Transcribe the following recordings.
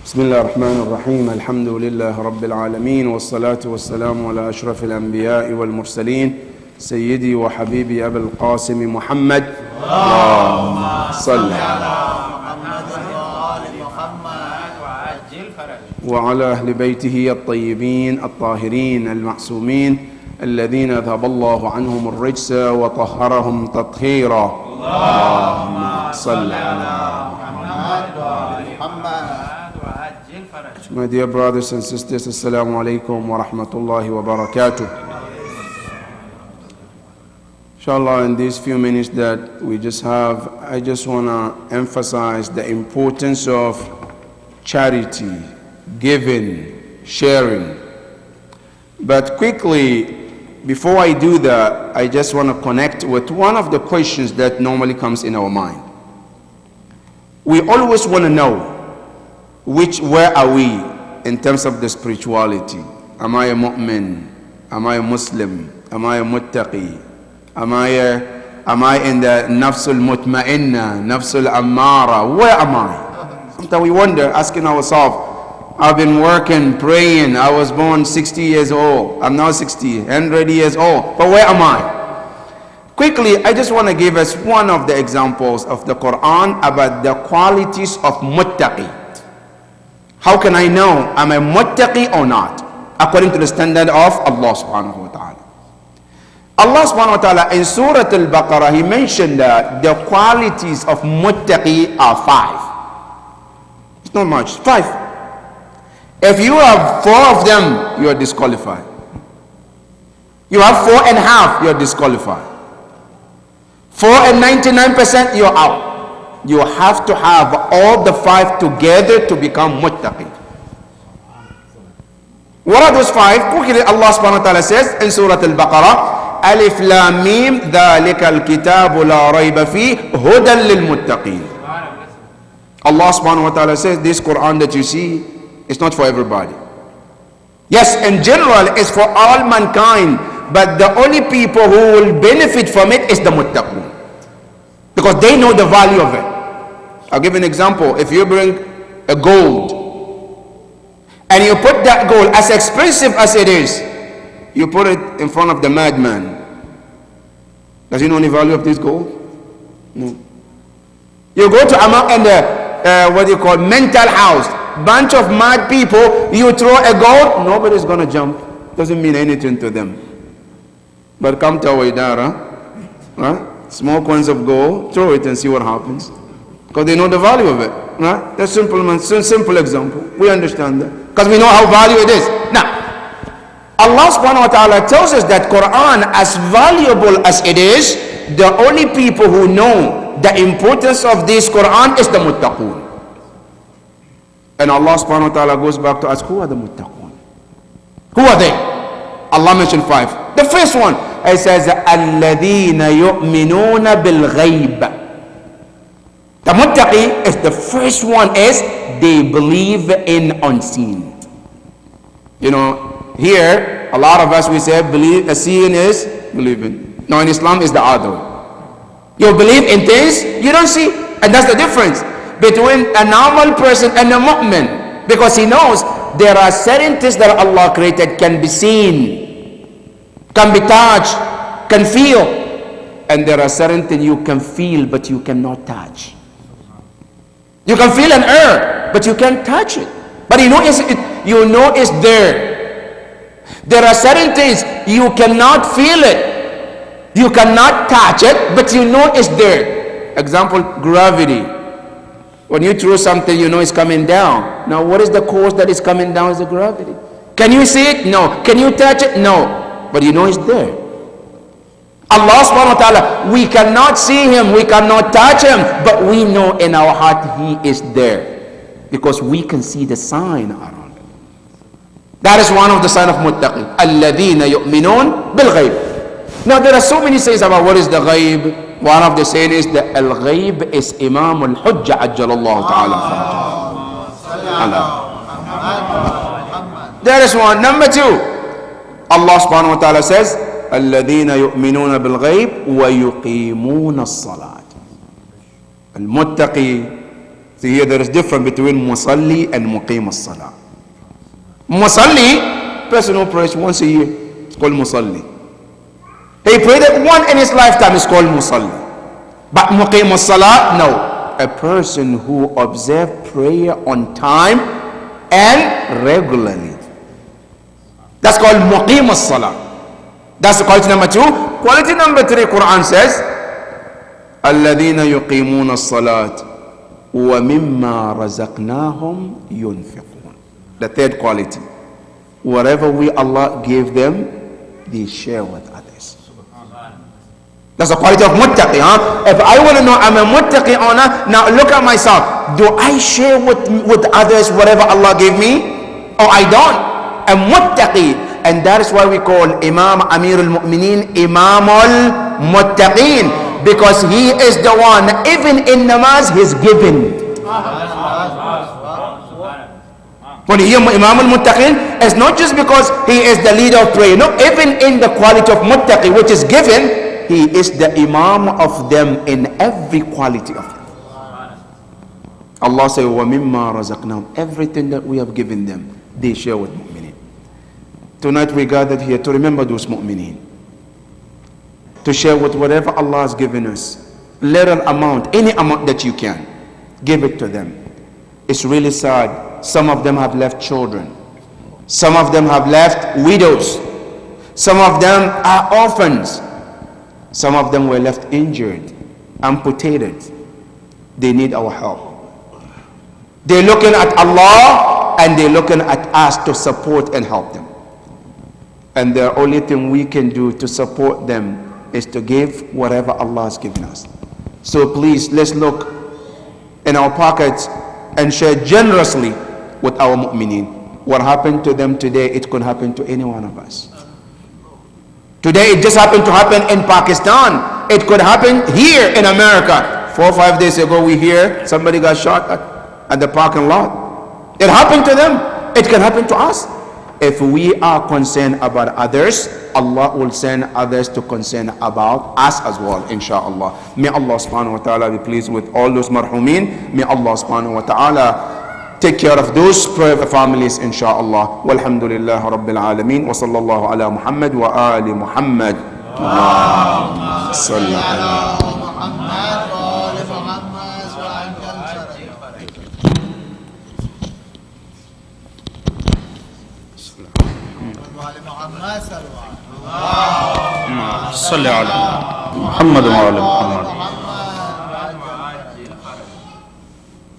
بسم الله الرحمن الرحيم. الحمد لله رب العالمين، والصلاة والسلام على أشرف الأنبياء والمرسلين سيدي وحبيبي أبي القاسم محمد. اللهم صل على محمد وآل محمد وعجل فرجه، وعلى أهل بيته الطيبين الطاهرين المعصومين الذين أذهب الله عنهم الرجس وطهرهم تطهيرا. اللهم صل على محمد وآل محمد. My dear brothers and sisters, Assalamu alaikum wa rahmatullahi wa barakatuh. Inshallah, in these few minutes that we just have, I just want to emphasize the importance of charity, giving, sharing. But quickly, before I do that, I just want to connect with one of the questions that normally comes in our mind. We always want to know, where are we in terms of the spirituality? Am I a mu'min? Am I a Muslim? Am I a muttaqi? Am I in the nafsul mutma'inna, nafsul ammara? Where am I? Sometimes we wonder, asking ourselves, I've been working, praying, I was born 60 years old, I'm now 60, 100 years old, but where am I? Quickly, I just want to give us one of the examples of the Quran about the qualities of muttaqi. How can I know I'm a muttaqi or not? According to the standard of Allah subhanahu wa ta'ala. Allah subhanahu wa ta'ala in Surah Al-Baqarah, He mentioned that the qualities of muttaqi are 5. It's not much, 5. If you have 4 of them, you are disqualified. You have 4.5, you are disqualified. 4 and 99%, you are out. You have to have all the 5 together to become muttaqi. What are those 5? Quickly, Allah subhanahu wa ta'ala says in Surah Al-Baqarah, Alif Lam Mim, Dhalika al-Kitabu la rayba fi, Hudan lil muttaqin. Allah subhanahu wa ta'ala says, this Quran that you see is not for everybody. Yes, in general, it's for all mankind, but the only people who will benefit from it is the muttaqun, because they know the value of it. I'll give an example. If you bring a gold and you put that gold, as expensive as it is, you put it in front of the madman, does he know the value of this gold? No. You go to the mental house, bunch of mad people, you throw a gold, nobody's gonna jump, doesn't mean anything to them. But come to our idara, right? Small coins of gold, throw it and see what happens, because they know the value of it, right? That's simple example. We understand that because we know how valuable it is. Now, Allah subhanahu wa ta'ala tells us that Quran, as valuable as it is, the only people who know the importance of this Quran is the muttaqun. And Allah subhanahu wa ta'ala goes back to ask, who are the muttaqun? Who are they? Allah mentioned 5. The first one, it says, الَّذِينَ يُؤْمِنُونَ بِالْغَيْبِ. The muttaqi is the first one, is they believe in unseen. You know, here, a lot of us, we say, seeing is believing. No, in Islam, is the other way. You believe in things you don't see. And that's the difference between a normal person and a mu'min. Because he knows there are certain things that Allah created can be seen, can be touched, can feel. And there are certain things you can feel but you cannot touch. You can feel an air but you can't touch it. But you know it's there. There are certain things you cannot feel it, you cannot touch it, but you know it's there. Example, gravity. When you throw something, you know it's coming down. Now, what is the cause that is coming down? Is the gravity. Can you see it? No. Can you touch it? No. But you know it's there. Allah subhanahu wa ta'ala, we cannot see Him, we cannot touch Him, but we know in our heart He is there, because we can see the sign around Him. That is one of the signs of muttaqi. الَّذِينَ يُؤْمِنُونَ بِالْغَيْبِ. Now, there are so many sayings about what is the ghaib. One of the saying is that al-ghaib is Imam al-Hujjah ajjalallahu ta'ala. There is one. Number 2, Allah subhanahu wa ta'ala says, الَّذِينَ يُؤْمِنُونَ بِالْغَيْبِ وَيُقِيمُونَ الصَّلَاةِ. Al-muttaqi See here, there is difference between musalli and muqim as-salah. Musalli, person who prays once a year, it's called musalli. He prayed it once in his lifetime, it's called musalli. But muqim as-salah, no. A person who observes prayer on time and regularly. That's called muqim as-salah. That's quality number 2. Quality number 3, Quran says, الَّذِينَ يُقِيمُونَ الصَّلَاةِ وَمِمَّا رَزَقْنَاهُمْ يُنْفِقُونَ. The third quality, whatever we Allah gave them, they share with others. That's the quality of muttaqi. If I want to know I'm a muttaqi or not, now look at myself. Do I share with others whatever Allah gave me? Or I don't? A muttaqi. And that is why we call Imam Amir al-Mu'mineen Imam al-Muttaqeen. Because he is the one, even in namaz, he's giving. When you hear Imam al-Muttaqeen, it's not just because he is the leader of prayer. No, even in the quality of Muttaqi, which is given, he is the Imam of them in every quality of them. Allah says, وَمِمَّا رَزَقْنَاهُمْ. Everything that we have given them, they share with mu'mineen. Tonight we gathered here to remember those mu'mineen, to share with whatever Allah has given us. Little amount, any amount that you can, give it to them. It's really sad. Some of them have left children. Some of them have left widows. Some of them are orphans. Some of them were left injured, amputated. They need our help. They're looking at Allah and they're looking at us to support and help them. And the only thing we can do to support them is to give whatever Allah has given us. So please, let's look in our pockets and share generously with our mu'mineen. What happened to them today, it could happen to any one of us. Today it just happened to happen in Pakistan. It could happen here in America. 4 or 5 days ago we hear somebody got shot at the parking lot. It happened to them. It can happen to us. If we are concerned about others, Allah will send others to concern about us as well, inshallah. May Allah subhanahu wa ta'ala be pleased with all those marhumeen. May Allah subhanahu wa ta'ala take care of those families, inshallah. Walhamdulillah rabbil alameen. Wa sallallahu ala Muhammad wa ali Muhammad. Allahumma salli ala Muhammad wa ali Muhammad wa صلی علی محمد و آل محمد.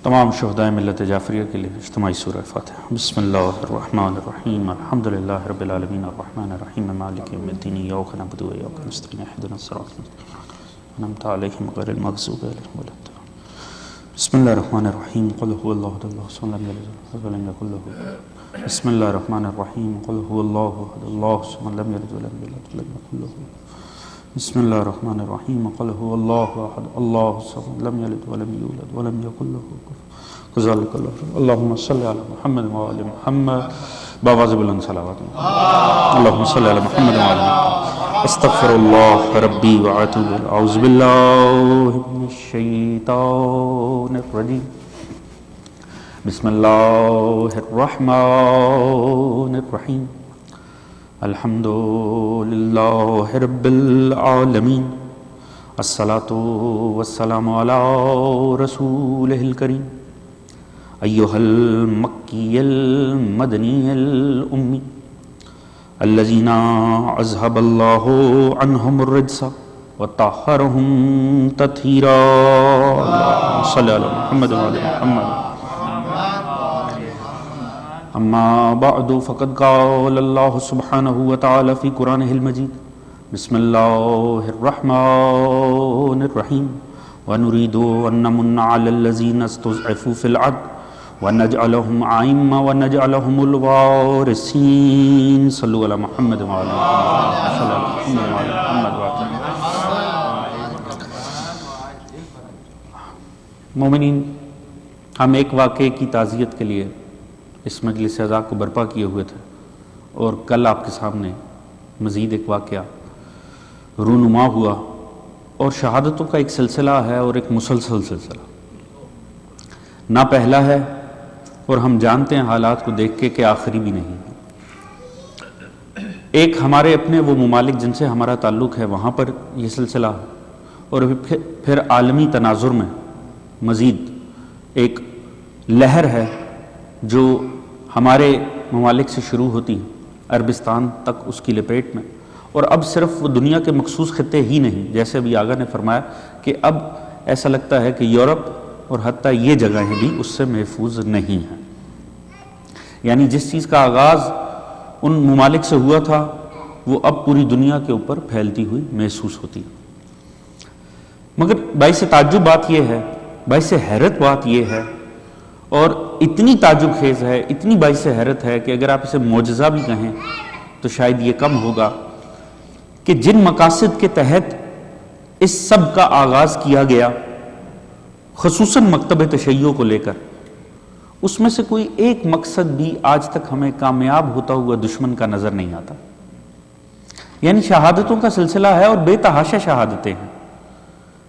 تمام شہدائے ملت جعفریہ کے لیے اجتماعی سورہ فاتحہ. بسم اللہ الرحمن الرحیم. الحمدللہ رب العالمین الرحمن الرحیم مالک یوم الدین. ایاک نعبد و ایاک نستعین. اهدنا الصراط المستقیم انعمت علیہم غیر المغضوب علیہم ولا الضالین. بسم اللہ الرحمن الرحیم. قل هو اللہ احد اللہ الصمد لم یلد ولم یکن له. بسم اللہ الرحمن الرحیم. قل هو اللہ احد اللہ الصمد لم یلد ولم یولد ولم یکن له. بسم اللہ الرحمن الرحیم. قل هو اللہ احد اللہ الصمد لم یلد ولم یولد ولم یکن له کفوا ذلک اللہ. اللہم صلی علی محمد و آل محمد. بآواز بلند صلوات. اللہم صلی علی محمد و آل محمد. استغفر اللہ ربی و اتوب الیہ. اعوذ باللہ من الشیطان الرجیم. بسم اللہ الرحمن الرحیم. الحمد للہ رب العالمین. الصلاۃ والسلام علی رسولہ الکریم. ایہا المکی المدنی الامی الذین اذہب اللہ عنہم الرجس وطہرہم تطہیرا. اللہم صلی علی محمد و علی محمد. اما بعد فقد قال اللہ سبحانہ وتعالی فی قرآنہ المجید. بسم اللہ الرحمن الرحیم. ونريد أن نمن على الذين استضعفوا في الأرض ونجعلهم أئمة ونجعلهم الوارثين. صلوا على محمد وعلى محمد. مومنین، ہم ایک واقعے کی تعزیت کے لیے اس مجلس اعزاز کو برپا کیے ہوئے تھے، اور کل آپ کے سامنے مزید ایک واقعہ رونما ہوا، اور شہادتوں کا ایک سلسلہ ہے اور ایک مسلسل سلسلہ. نہ پہلا ہے اور ہم جانتے ہیں حالات کو دیکھ کے کہ آخری بھی نہیں ہے۔ ایک ہمارے اپنے وہ ممالک جن سے ہمارا تعلق ہے وہاں پر یہ سلسلہ، اور پھر عالمی تناظر میں مزید ایک لہر ہے جو ہمارے ممالک سے شروع ہوتی ہے عربستان تک اس کی لپیٹ میں، اور اب صرف وہ دنیا کے مخصوص خطے ہی نہیں، جیسے ابھی آغا نے فرمایا کہ اب ایسا لگتا ہے کہ یورپ اور حتیٰ یہ جگہیں بھی اس سے محفوظ نہیں ہیں۔ یعنی جس چیز کا آغاز ان ممالک سے ہوا تھا وہ اب پوری دنیا کے اوپر پھیلتی ہوئی محسوس ہوتی ہے۔ مگر باعث تعجب بات یہ ہے، باعث حیرت بات یہ ہے، اور اتنی تعجب خیز ہے، اتنی باعث حیرت ہے کہ اگر آپ اسے معجزہ بھی کہیں تو شاید یہ کم ہوگا، کہ جن مقاصد کے تحت اس سب کا آغاز کیا گیا، خصوصاً مکتب تشیع کو لے کر، اس میں سے کوئی ایک مقصد بھی آج تک ہمیں کامیاب ہوتا ہوا دشمن کا نظر نہیں آتا۔ یعنی شہادتوں کا سلسلہ ہے اور بے تحاشا شہادتیں ہیں،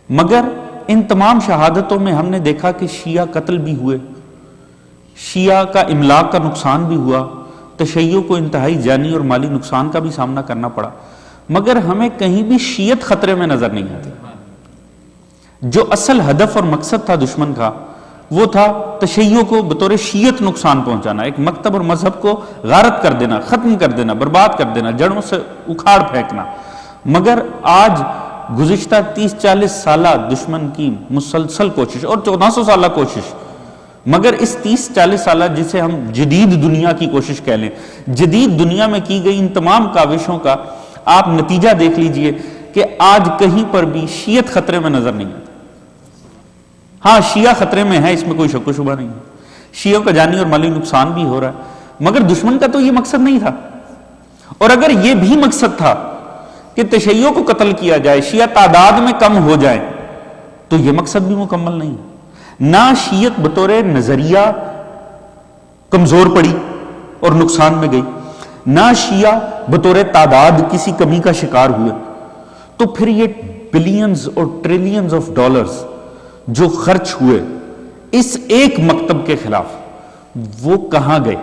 مگر ان تمام شہادتوں میں ہم نے دیکھا کہ شیعہ قتل بھی ہوئے، شیعہ کا املاک کا نقصان بھی ہوا، تشیع کو انتہائی جانی اور مالی نقصان کا بھی سامنا کرنا پڑا، مگر ہمیں کہیں بھی شیعت خطرے میں نظر نہیں آتی۔ جو اصل ہدف اور مقصد تھا دشمن کا وہ تھا تشیع کو بطور شیعت نقصان پہنچانا، ایک مکتب اور مذہب کو غارت کر دینا، ختم کر دینا، برباد کر دینا، جڑوں سے اکھاڑ پھینکنا۔ مگر آج گزشتہ 30-40 سالہ دشمن کی مسلسل کوشش اور 1400 سالہ کوشش، مگر اس 30-40 سالہ جسے ہم جدید دنیا کی کوشش کہہ لیں، جدید دنیا میں کی گئی ان تمام کاوشوں کا آپ نتیجہ دیکھ لیجئے کہ آج کہیں پر بھی شیعت خطرے میں نظر نہیں آتا۔ ہاں شیعہ خطرے میں ہے، اس میں کوئی شک و شبہ نہیں ہے، شیعوں کا جانی اور مالی نقصان بھی ہو رہا ہے، مگر دشمن کا تو یہ مقصد نہیں تھا۔ اور اگر یہ بھی مقصد تھا کہ تشیع کو قتل کیا جائے، شیعہ تعداد میں کم ہو جائیں، تو یہ مقصد بھی مکمل نہیں ہے۔ نہ شیعت بطور نظریہ کمزور پڑی اور نقصان میں گئی، نہ شیعہ بطور تعداد کسی کمی کا شکار ہوئے، تو پھر یہ بلینز اور ٹریلینز آف ڈالرز جو خرچ ہوئے اس ایک مکتب کے خلاف وہ کہاں گئے؟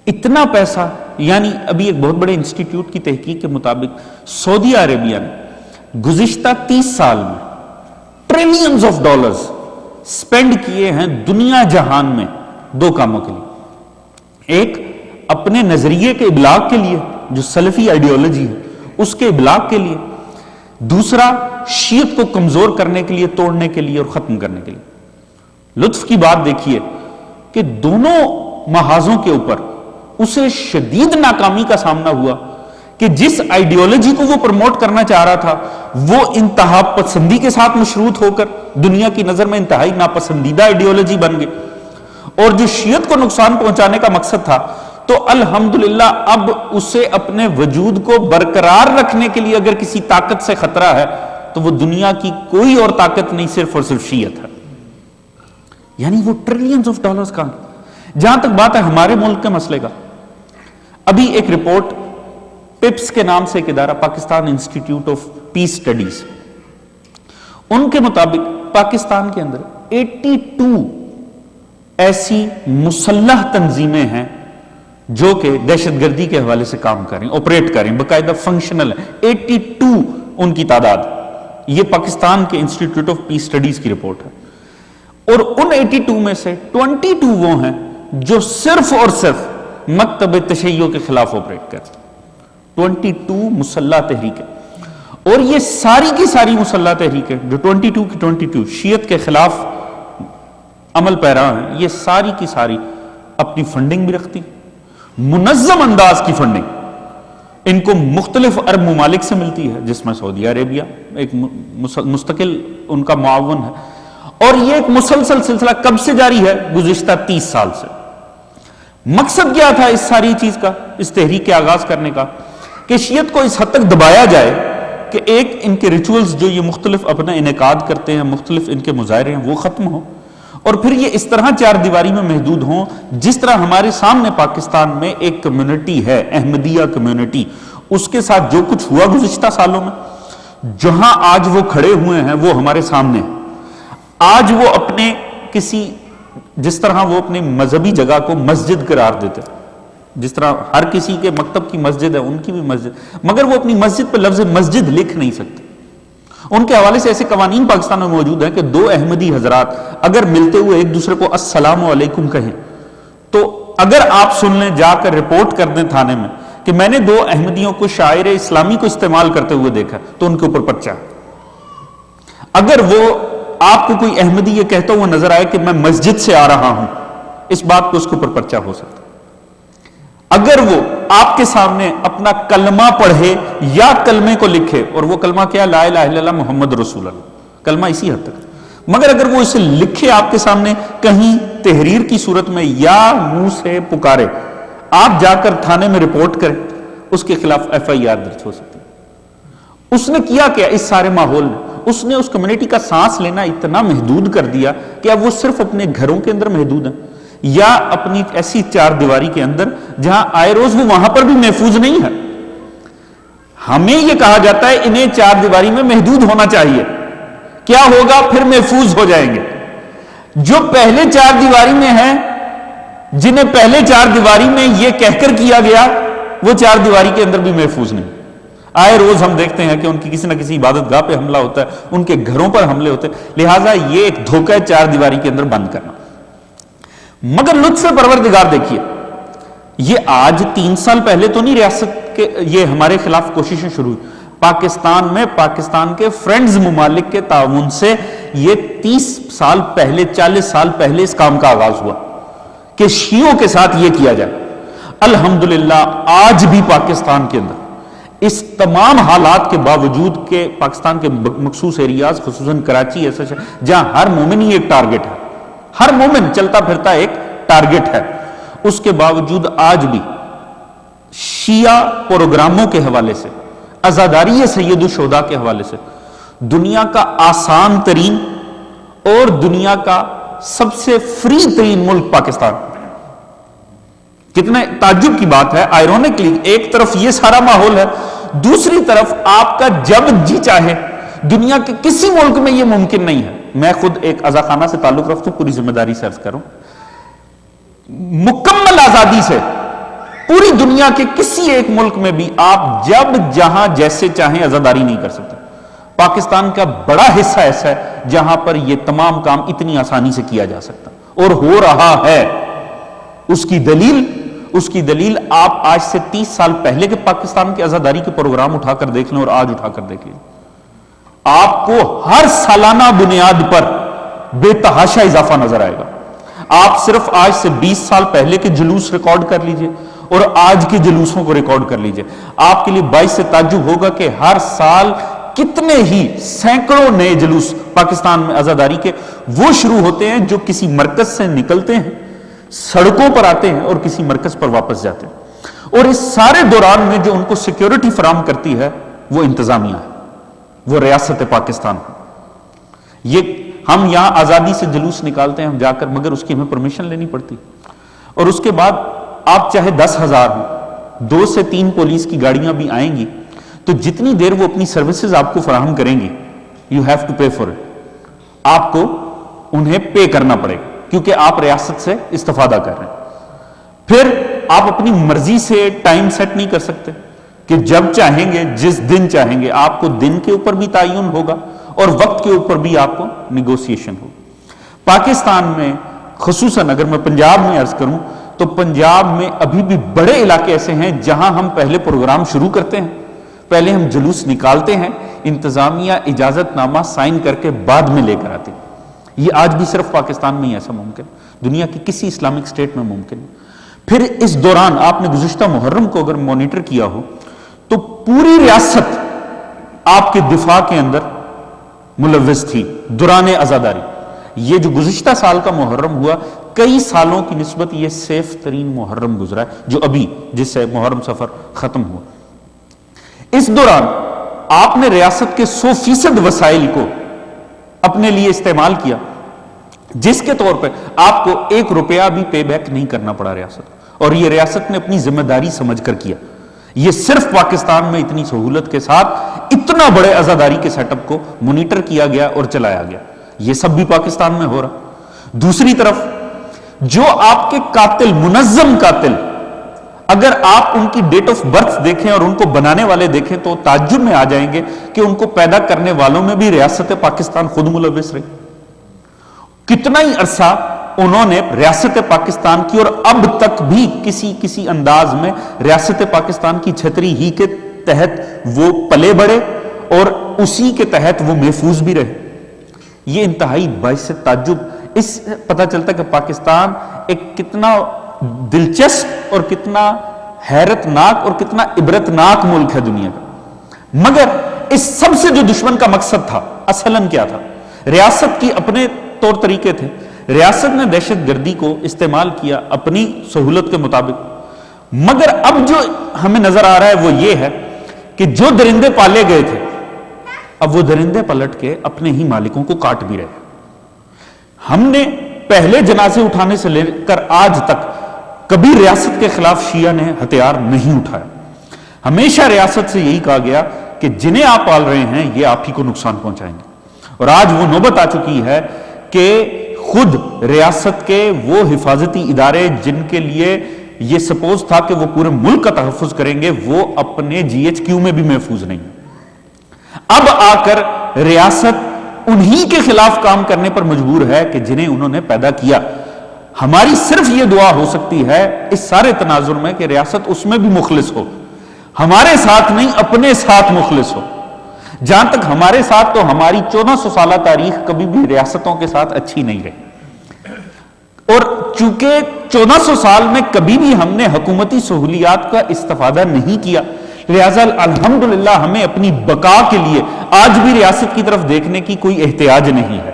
اتنا پیسہ، یعنی ابھی ایک بہت بڑے انسٹیٹیوٹ کی تحقیق کے مطابق سعودی عربیہ نے گزشتہ 30 سال میں ٹریلینز آف ڈالرز سپینڈ کیے ہیں دنیا جہان میں دو کاموں کے لیے۔ ایک اپنے نظریے کے ابلاغ کے لیے جو سلفی آئیڈیالوجی ہے اس کے ابلاغ کے لیے، دوسرا شیعت کو کمزور کرنے کے لیے، توڑنے کے لیے اور ختم کرنے کے لیے۔ لطف کی بات دیکھیے کہ دونوں محاذوں کے اوپر اسے شدید ناکامی کا سامنا ہوا کہ جس آئیڈیالوجی کو وہ پروموٹ کرنا چاہ رہا تھا وہ انتہا پسندی کے ساتھ مشروط ہو کر دنیا کی نظر میں انتہائی ناپسندیدہ آئیڈیالوجی بن گئی، اور جو شیعت کو نقصان پہنچانے کا مقصد تھا تو الحمدللہ اب اسے اپنے وجود کو برقرار رکھنے کے لیے اگر کسی طاقت سے خطرہ ہے تو وہ دنیا کی کوئی اور طاقت نہیں، صرف اور صرف شیعت ہے۔ یعنی وہ ٹریلینز آف ڈالرز کا۔ جہاں تک بات ہے ہمارے ملک کے مسئلے کا، ابھی ایک رپورٹ پپس کے نام سے ایک ادارہ، Pakistan institute of peace studies, ان کے مطابق پاکستان کے اندر 82 ایسی مسلح تنظیمیں ہیں جو کہ دہشت گردی کے حوالے سے کام کریں، آپریٹ کریں، باقاعدہ فنکشنل ہیں۔ 82 ان کی تعداد، یہ پاکستان کے انسٹیٹیوٹ آف پیس اسٹڈیز کی رپورٹ ہے، اور ان 82 میں سے 22 وہ ہیں جو صرف اور صرف مکتب تشیع کے خلاف آپریٹ کرتے ہیں۔ 22 مسلح تحریکیں، اور یہ ساری کی ساری مسلح تحریکیں جو 22 کی 22 شیعت کے خلاف عمل پیرا ہیں، یہ ساری کی ساری اپنی فنڈنگ بھی رکھتی، منظم انداز کی فنڈنگ ان کو مختلف عرب ممالک سے ملتی ہے، جس میں سعودی عربیہ ایک مستقل ان کا معاون ہے، اور یہ ایک مسلسل سلسلہ کب سے جاری ہے؟ گزشتہ 30 سال سے۔ مقصد کیا تھا اس ساری چیز کا، اس تحریک کے آغاز کرنے کا؟ کہ شیعت کو اس حد تک دبایا جائے کہ ایک ان کے ریچولز جو یہ مختلف اپنا انعقاد کرتے ہیں، مختلف ان کے مظاہرے ہیں، وہ ختم ہوں، اور پھر یہ اس طرح چار دیواری میں محدود ہوں جس طرح ہمارے سامنے پاکستان میں ایک کمیونٹی ہے، احمدیہ کمیونٹی، اس کے ساتھ جو کچھ ہوا گزشتہ سالوں میں، جہاں آج وہ کھڑے ہوئے ہیں وہ ہمارے سامنے ہیں۔ آج وہ اپنے کسی جس طرح وہ اپنی مذہبی جگہ کو مسجد قرار دیتے، جس طرح ہر کسی کے مکتب کی مسجد ہے ان کی بھی مسجد، مگر وہ اپنی مسجد پہ لفظ مسجد لکھ نہیں سکتے۔ ان کے حوالے سے ایسے قوانین پاکستان میں موجود ہیں کہ دو احمدی حضرات اگر ملتے ہوئے ایک دوسرے کو السلام علیکم کہیں تو اگر آپ سن لیں، جا کر رپورٹ کر دیں تھانے میں کہ میں نے دو احمدیوں کو شاعر اسلامی کو استعمال کرتے ہوئے دیکھا، تو ان کے اوپر پرچہ۔ اگر وہ آپ کو کوئی احمدی یہ کہتا ہوا نظر آئے کہ میں مسجد سے آ رہا ہوں، اس بات کو اس کے اوپر پرچہ ہو سکتا۔ اگر وہ آپ کے سامنے اپنا کلمہ پڑھے یا کلمے کو لکھے، اور وہ کلمہ کیا؟ لا الہ الا اللہ محمد رسول اللہ، کلمہ اسی حد تک، مگر اگر وہ اسے لکھے آپ کے سامنے کہیں تحریر کی صورت میں یا منہ سے پکارے، آپ جا کر تھانے میں رپورٹ کریں، اس کے خلاف ایف آئی آر درج ہو سکتی ہے۔ اس نے کیا کیا اس سارے ماحول میں؟ اس نے اس کمیونٹی کا سانس لینا اتنا محدود کر دیا کہ اب وہ صرف اپنے گھروں کے اندر محدود ہیں، یا اپنی ایسی چار دیواری کے اندر جہاں آئے روز وہ وہاں پر بھی محفوظ نہیں ہے۔ ہمیں یہ کہا جاتا ہے انہیں چار دیواری میں محدود ہونا چاہیے، کیا ہوگا؟ پھر محفوظ ہو جائیں گے۔ جو پہلے چار دیواری میں ہیں، جنہیں پہلے چار دیواری میں یہ کہہ کر کیا گیا، وہ چار دیواری کے اندر بھی محفوظ نہیں۔ آئے روز ہم دیکھتے ہیں کہ ان کی کسی نہ کسی عبادت گاہ پہ حملہ ہوتا ہے، ان کے گھروں پر حملے ہوتے ہیں، لہٰذا یہ ایک دھوکہ ہے چار دیواری کے اندر بند کرنا۔ مگر لطف پروردگار دیکھیے، یہ آج 3 سال پہلے تو نہیں ریاست کے یہ ہمارے خلاف کوششیں شروع ہوئی۔ پاکستان میں پاکستان کے فرینڈز ممالک کے تعاون سے یہ 30 سال پہلے 40 سال پہلے اس کام کا آغاز ہوا کہ شیعوں کے ساتھ یہ کیا جائے۔ الحمدللہ آج بھی پاکستان کے اندر اس تمام حالات کے باوجود کہ پاکستان کے مخصوص ایریاز خصوصاً کراچی ایسا جہاں ہر مومن ہی ایک ٹارگٹ ہے، ہر مومن چلتا پھرتا ایک ٹارگٹ ہے، اس کے باوجود آج بھی شیعہ پروگراموں کے حوالے سے، عزاداری سید الشہداء کے حوالے سے دنیا کا آسان ترین اور دنیا کا سب سے فری ترین ملک پاکستان۔ کتنے تعجب کی بات ہے، آئرونکلی ایک طرف یہ سارا ماحول ہے، دوسری طرف آپ کا جب جی چاہے دنیا کے کسی ملک میں یہ ممکن نہیں ہے۔ میں خود ایک عزاخانہ سے تعلق رکھتا ہوں، پوری ذمہ داری سے عرض کروں، مکمل آزادی سے پوری دنیا کے کسی ایک ملک میں بھی آپ جب جہاں جیسے چاہیں عزاداری نہیں کر سکتے۔ پاکستان کا بڑا حصہ ایسا ہے جہاں پر یہ تمام کام اتنی آسانی سے کیا جا سکتا اور ہو رہا ہے۔ اس کی دلیل آپ آج سے 30 سال پہلے کے پاکستان کے عزاداری کے پروگرام اٹھا کر دیکھ لیں اور آج اٹھا کر دیکھ لیں، آپ کو ہر سالانہ بنیاد پر بے تحاشا اضافہ نظر آئے گا۔ آپ صرف آج سے 20 سال پہلے کے جلوس ریکارڈ کر لیجئے اور آج کے جلوسوں کو ریکارڈ کر لیجئے، آپ کے لیے باعث سے تعجب ہوگا کہ ہر سال کتنے ہی سینکڑوں نئے جلوس پاکستان میں عزاداری کے وہ شروع ہوتے ہیں جو کسی مرکز سے نکلتے ہیں، سڑکوں پر آتے ہیں اور کسی مرکز پر واپس جاتے ہیں، اور اس سارے دوران میں جو ان کو سیکیورٹی فراہم کرتی ہے وہ انتظامیہ ہے، وہ ریاست پاکستان۔ یہ ہم یہاں آزادی سے جلوس نکالتے ہیں ہم جا کر، مگر اس کی ہمیں پرمیشن لینی پڑتی، اور اس کے بعد آپ چاہے 10,000 ہوں، 2 سے 3 پولیس کی گاڑیاں بھی آئیں گی تو جتنی دیر وہ اپنی سروسز آپ کو فراہم کریں گی، you have to pay for it, آپ کو انہیں پے کرنا پڑے گا کیونکہ آپ ریاست سے استفادہ کر رہے ہیں۔ پھر آپ اپنی مرضی سے ٹائم سیٹ نہیں کر سکتے کہ جب چاہیں گے جس دن چاہیں گے، آپ کو دن کے اوپر بھی تعین ہوگا اور وقت کے اوپر بھی آپ کو نیگوسیشن ہوگا۔ پاکستان میں خصوصاً اگر میں پنجاب میں عرض کروں تو پنجاب میں ابھی بھی بڑے علاقے ایسے ہیں جہاں ہم پہلے پروگرام شروع کرتے ہیں، پہلے ہم جلوس نکالتے ہیں، انتظامیہ اجازت نامہ سائن کر کے بعد میں لے کر آتے ہیں۔ یہ آج بھی صرف پاکستان میں ہی ایسا ممکن، دنیا کی کسی اسلامک اسٹیٹ میں ممکن نہیں۔ پھر اس دوران آپ نے گزشتہ محرم کو اگر مانیٹر کیا ہو تو پوری ریاست آپ کے دفاع کے اندر ملوث تھی دوران عزاداری۔ یہ جو گزشتہ سال کا محرم ہوا، کئی سالوں کی نسبت یہ سیف ترین محرم گزرا ہے جو ابھی جس سے محرم سفر ختم ہوا۔ اس دوران آپ نے ریاست کے 100% وسائل کو اپنے لیے استعمال کیا، جس کے طور پہ آپ کو 1 روپیہ بھی پے بیک نہیں کرنا پڑا ریاست، اور یہ ریاست نے اپنی ذمہ داری سمجھ کر کیا۔ یہ صرف پاکستان میں اتنی سہولت کے ساتھ اتنا بڑے عزاداری کے سیٹ اپ کو مانیٹر کیا گیا اور چلایا گیا، یہ سب بھی پاکستان میں ہو رہا۔ دوسری طرف جو آپ کے قاتل، منظم قاتل، اگر آپ ان کی ڈیٹ آف برتھ دیکھیں اور ان کو بنانے والے دیکھیں تو تعجب میں آ جائیں گے کہ ان کو پیدا کرنے والوں میں بھی ریاست پاکستان خود ملوث رہی. کتنا ہی عرصہ انہوں نے ریاست پاکستان کی، اور اب تک بھی کسی انداز میں ریاست پاکستان کی چھتری ہی کے تحت وہ پلے بڑھے اور اسی کے تحت وہ محفوظ بھی رہے. یہ انتہائی باعث تعجب اس پتہ چلتا ہے کہ پاکستان ایک کتنا دلچسپ اور کتنا حیرت ناک اور کتنا عبرت ناک ملک ہے دنیا کا. مگر اس سب سے جو دشمن کا مقصد تھا اصلاً کیا تھا؟ ریاست کی اپنے طور طریقے تھے. ریاست نے دہشت گردی کو استعمال کیا اپنی سہولت کے مطابق. مگر اب جو ہمیں نظر آ رہا ہے وہ یہ ہے کہ جو درندے پالے گئے تھے اب وہ درندے پلٹ کے اپنے ہی مالکوں کو کاٹ بھی رہے. ہم نے پہلے جنازے اٹھانے سے لے کر آج تک کبھی ریاست کے خلاف شیعہ نے ہتھیار نہیں اٹھایا. ہمیشہ ریاست سے یہی کہا گیا کہ جنہیں آپ پال رہے ہیں یہ آپ ہی کو نقصان پہنچائیں گے. اور آج وہ نوبت آ چکی ہے کہ خود ریاست کے وہ حفاظتی ادارے جن کے لیے یہ سپوز تھا کہ وہ پورے ملک کا تحفظ کریں گے وہ اپنے جی ایچ کیو میں بھی محفوظ نہیں. اب آ کر ریاست انہی کے خلاف کام کرنے پر مجبور ہے کہ جنہیں انہوں نے پیدا کیا. ہماری صرف یہ دعا ہو سکتی ہے اس سارے تناظر میں کہ ریاست اس میں بھی مخلص ہو، ہمارے ساتھ نہیں اپنے ساتھ مخلص ہو. جہاں تک ہمارے ساتھ تو ہماری 1400 سالہ تاریخ کبھی بھی ریاستوں کے ساتھ اچھی نہیں رہی، اور چونکہ 1400 سال میں کبھی بھی ہم نے حکومتی سہولیات کا استفادہ نہیں کیا، لہذا الحمدللہ ہمیں اپنی بقا کے لیے آج بھی ریاست کی طرف دیکھنے کی کوئی احتیاج نہیں ہے.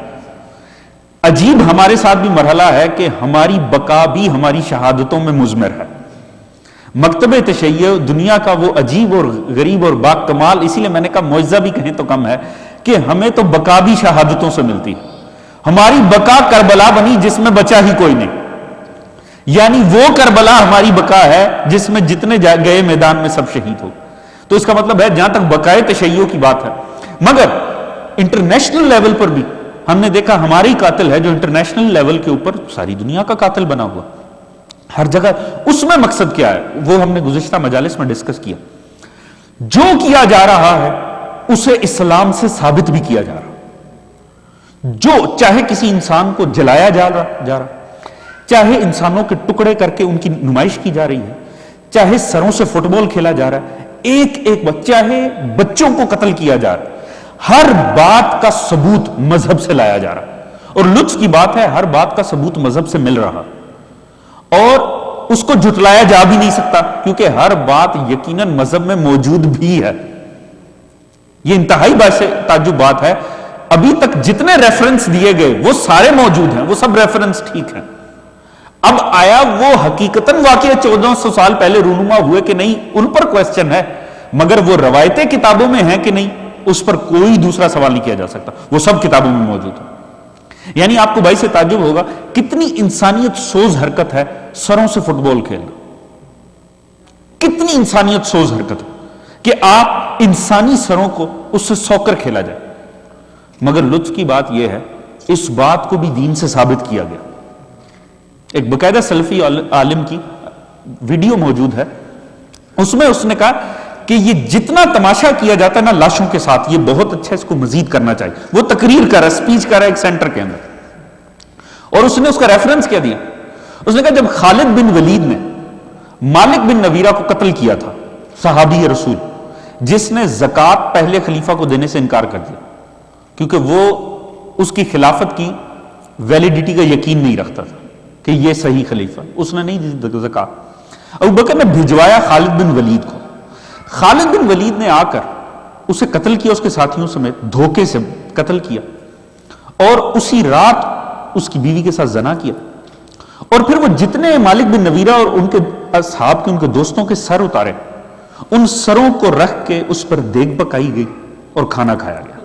عجیب ہمارے ساتھ بھی مرحلہ ہے کہ ہماری بقا بھی ہماری شہادتوں میں مضمر ہے. مکتب تشیع دنیا کا وہ عجیب اور غریب اور با کمال، اسی لیے میں نے کہا معجزہ بھی کہیں تو کم ہے کہ ہمیں تو بقا بھی شہادتوں سے ملتی ہے. ہماری بقا کربلا بنی جس میں بچا ہی کوئی نہیں، یعنی وہ کربلا ہماری بقا ہے جس میں جتنے گئے میدان میں سب شہید ہو. تو اس کا مطلب ہے جہاں تک بقائے تشیع کی بات ہے، مگر انٹرنیشنل لیول پر بھی ہم نے دیکھا ہمارے ہی قاتل ہے جو انٹرنیشنل لیول کے اوپر ساری دنیا کا قاتل بنا ہوا ہر جگہ. اس میں مقصد کیا ہے وہ ہم نے گزشتہ مجالس میں ڈسکس کیا. جو کیا جا رہا ہے اسے اسلام سے ثابت بھی کیا جا رہا. جو چاہے کسی انسان کو جلایا جا رہا، چاہے انسانوں کے ٹکڑے کر کے ان کی نمائش کی جا رہی ہے، چاہے سروں سے فٹ بال کھیلا جا رہا ہے، ایک چاہے بچوں کو قتل کیا جا رہا ہے، ہر بات کا ثبوت مذہب سے لایا جا رہا. اور لطف کی بات ہے ہر بات کا ثبوت مذہب سے مل رہا اور اس کو جھٹلایا جا بھی نہیں سکتا کیونکہ ہر بات یقیناً مذہب میں موجود بھی ہے. یہ انتہائی باعث تعجب بات ہے. ابھی تک جتنے ریفرنس دیے گئے وہ سارے موجود ہیں، وہ سب ریفرنس ٹھیک ہیں. اب آیا وہ حقیقتاً واقعہ 1400 سال پہلے رونما ہوئے کہ نہیں، ان پر کوسچن ہے، مگر وہ روایتیں کتابوں میں ہیں کہ نہیں اس پر کوئی دوسرا سوال نہیں کیا جا سکتا. وہ سب کتابوں میں موجود ہے. یعنی آپ کو باعث تعجب ہوگا کتنی انسانیت سوز حرکت ہے سروں سے فٹ بال کھیلنا. کتنی انسانیت سوز حرکت ہے کہ آپ انسانی سروں کو اس سے سوکر کھیلا جائے. مگر لطف کی بات یہ ہے اس بات کو بھی دین سے ثابت کیا گیا. ایک باقاعدہ سلفی عالم کی ویڈیو موجود ہے، اس میں اس نے کہا کہ یہ جتنا تماشا کیا جاتا ہے نا لاشوں کے ساتھ یہ بہت اچھا، اس کو مزید کرنا چاہیے. وہ تقریر کر رہا ہے، اسپیچ کر رہا ہے ایک سینٹر کے اندر، اور اس نے اس کا ریفرنس کیا دیا. اس نے کہا جب خالد بن ولید نے مالک بن نویرہ کو قتل کیا تھا، صحابی رسول جس نے زکوٰۃ پہلے خلیفہ کو دینے سے انکار کر دیا کیونکہ وہ اس کی خلافت کی ویلیڈیٹی کا یقین نہیں رکھتا تھا کہ یہ صحیح خلیفہ، اس نے نہیں دی زکوٰۃ. ابوبکر نے بھجوایا خالد بن ولید کو. خالد بن ولید نے آ کر اسے قتل کیا، اس کے ساتھیوں سمیت دھوکے سے قتل کیا، اور اسی رات اس کی بیوی کے ساتھ زنا کیا. اور پھر وہ جتنے مالک بن نویرہ اور ان کے اصحاب کے ان کے دوستوں کے سر اتارے، ان سروں کو رکھ کے اس پر دیگ پکائی گئی اور کھانا کھایا گیا.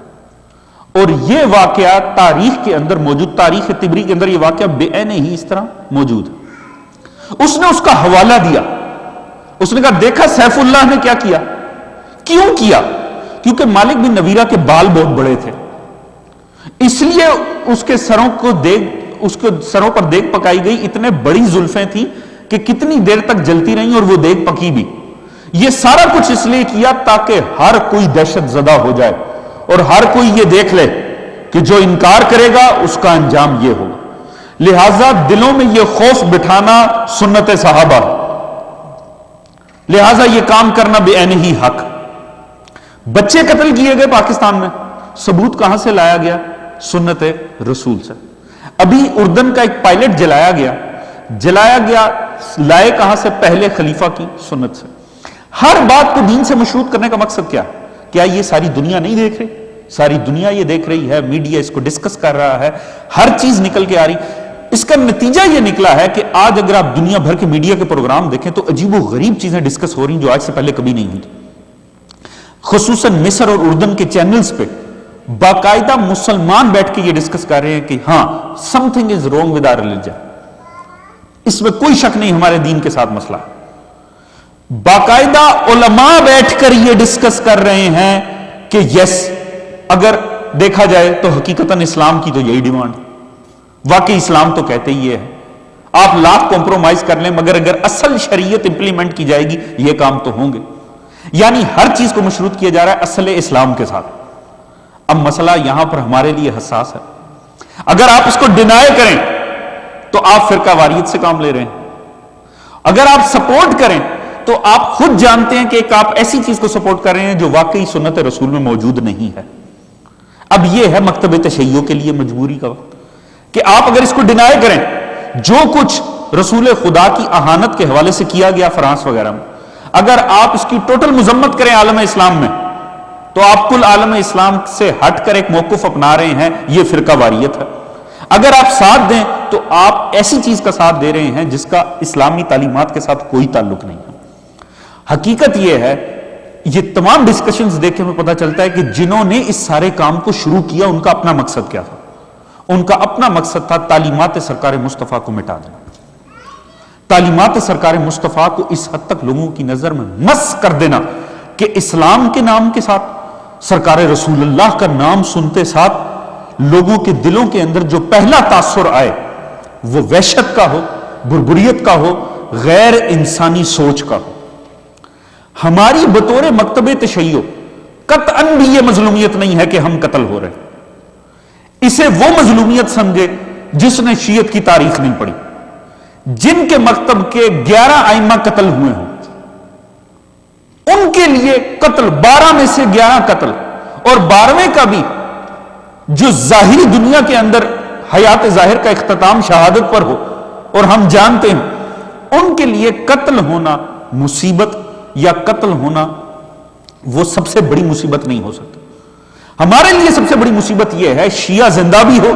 اور یہ واقعہ تاریخ کے اندر موجود، تاریخ طبری کے اندر یہ واقعہ بے عین ہی اس طرح موجود ہے. اس نے اس کا حوالہ دیا. اس نے کہا دیکھا سیف اللہ نے کیا کیا. کیوں کیا؟ کیونکہ مالک بن نویرہ کے بال بہت بڑے تھے، اس لیے اس کے سروں کو دیگ اس کے سروں پر دیگ پکائی گئی، اتنے بڑی زلفیں تھیں کہ کتنی دیر تک جلتی رہیں اور وہ دیگ پکی بھی. یہ سارا کچھ اس لیے کیا تاکہ ہر کوئی دہشت زدہ ہو جائے اور ہر کوئی یہ دیکھ لے کہ جو انکار کرے گا اس کا انجام یہ ہوگا. لہذا دلوں میں یہ خوف بٹھانا سنت صحابہ ہے، لہذا یہ کام کرنا بے عین ہی حق. بچے قتل کیے گئے پاکستان میں، ثبوت کہاں سے لایا گیا؟ سنت رسول سے. ابھی اردن کا ایک پائلٹ جلایا گیا لائے کہاں سے؟ پہلے خلیفہ کی سنت سے. ہر بات کو دین سے مشروط کرنے کا مقصد کیا یہ ساری دنیا نہیں دیکھ رہی؟ ساری دنیا یہ دیکھ رہی ہے، میڈیا اس کو ڈسکس کر رہا ہے، ہر چیز نکل کے آ رہی. اس کا نتیجہ یہ نکلا ہے کہ آج اگر آپ دنیا بھر کے میڈیا کے پروگرام دیکھیں تو عجیب و غریب چیزیں ڈسکس ہو رہی ہیں جو آج سے پہلے کبھی نہیں ہوئی تھی. خصوصاً مصر اور اردن کے چینلز پہ باقاعدہ مسلمان بیٹھ کے یہ ڈسکس کر رہے ہیں کہ ہاں something is wrong with our religion. اس میں کوئی شک نہیں ہمارے دین کے ساتھ مسئلہ ہے. باقاعدہ علماء بیٹھ کر یہ ڈسکس کر رہے ہیں کہ یس اگر دیکھا جائے تو حقیقتاً اسلام کی تو یہی ڈیمانڈ ہے. واقعی اسلام تو کہتے ہی یہ ہے، آپ لاکھ کمپرومائز کر لیں مگر اگر اصل شریعت امپلیمنٹ کی جائے گی یہ کام تو ہوں گے. یعنی ہر چیز کو مشروط کیا جا رہا ہے اصل اسلام کے ساتھ. اب مسئلہ یہاں پر ہمارے لیے حساس ہے. اگر آپ اس کو ڈینائی کریں تو آپ فرقہ واریت سے کام لے رہے ہیں، اگر آپ سپورٹ کریں تو آپ خود جانتے ہیں کہ ایک آپ ایسی چیز کو سپورٹ کر رہے ہیں جو واقعی سنت رسول میں موجود نہیں ہے. اب یہ ہے مکتب تشیع کے لیے مجبوری کا وقت کہ آپ اگر اس کو ڈینائی کریں، جو کچھ رسول خدا کی اہانت کے حوالے سے کیا گیا فرانس وغیرہ میں، اگر آپ اس کی ٹوٹل مذمت کریں عالم اسلام میں تو آپ کل عالم اسلام سے ہٹ کر ایک موقف اپنا رہے ہیں، یہ فرقہ واریت ہے. اگر آپ ساتھ دیں تو آپ ایسی چیز کا ساتھ دے رہے ہیں جس کا اسلامی تعلیمات کے ساتھ کوئی تعلق نہیں ہے. حقیقت یہ ہے، یہ تمام ڈسکشنز دیکھ کے ہمیں پتہ چلتا ہے کہ جنہوں نے اس سارے کام کو شروع کیا ان کا اپنا مقصد کیا تھا. ان کا اپنا مقصد تھا تعلیمات سرکار مصطفیٰ کو مٹا دینا. تعلیمات سرکار مصطفیٰ کو اس حد تک لوگوں کی نظر میں مس کر دینا کہ اسلام کے نام کے ساتھ سرکار رسول اللہ کا نام سنتے ساتھ لوگوں کے دلوں کے اندر جو پہلا تاثر آئے وہ وحشت کا ہو، بربریت کا ہو، غیر انسانی سوچ کا ہو. ہماری بطور مکتب تشیع قطعاً بھی یہ مظلومیت نہیں ہے کہ ہم قتل ہو رہے ہیں. اسے وہ مظلومیت سمجھے جس نے شیعت کی تاریخ نہیں پڑھی، جن کے مکتب کے 11 ائمہ قتل ہوئے ہوں ان کے لیے قتل 12 میں سے 11 قتل اور 12ویں کا بھی جو ظاہری دنیا کے اندر حیات ظاہر کا اختتام شہادت پر ہو اور ہم جانتے ہیں ان کے لیے قتل ہونا مصیبت یا قتل ہونا وہ سب سے بڑی مصیبت نہیں ہو سکتی. ہمارے لیے سب سے بڑی مصیبت یہ ہے شیعہ زندہ بھی ہو،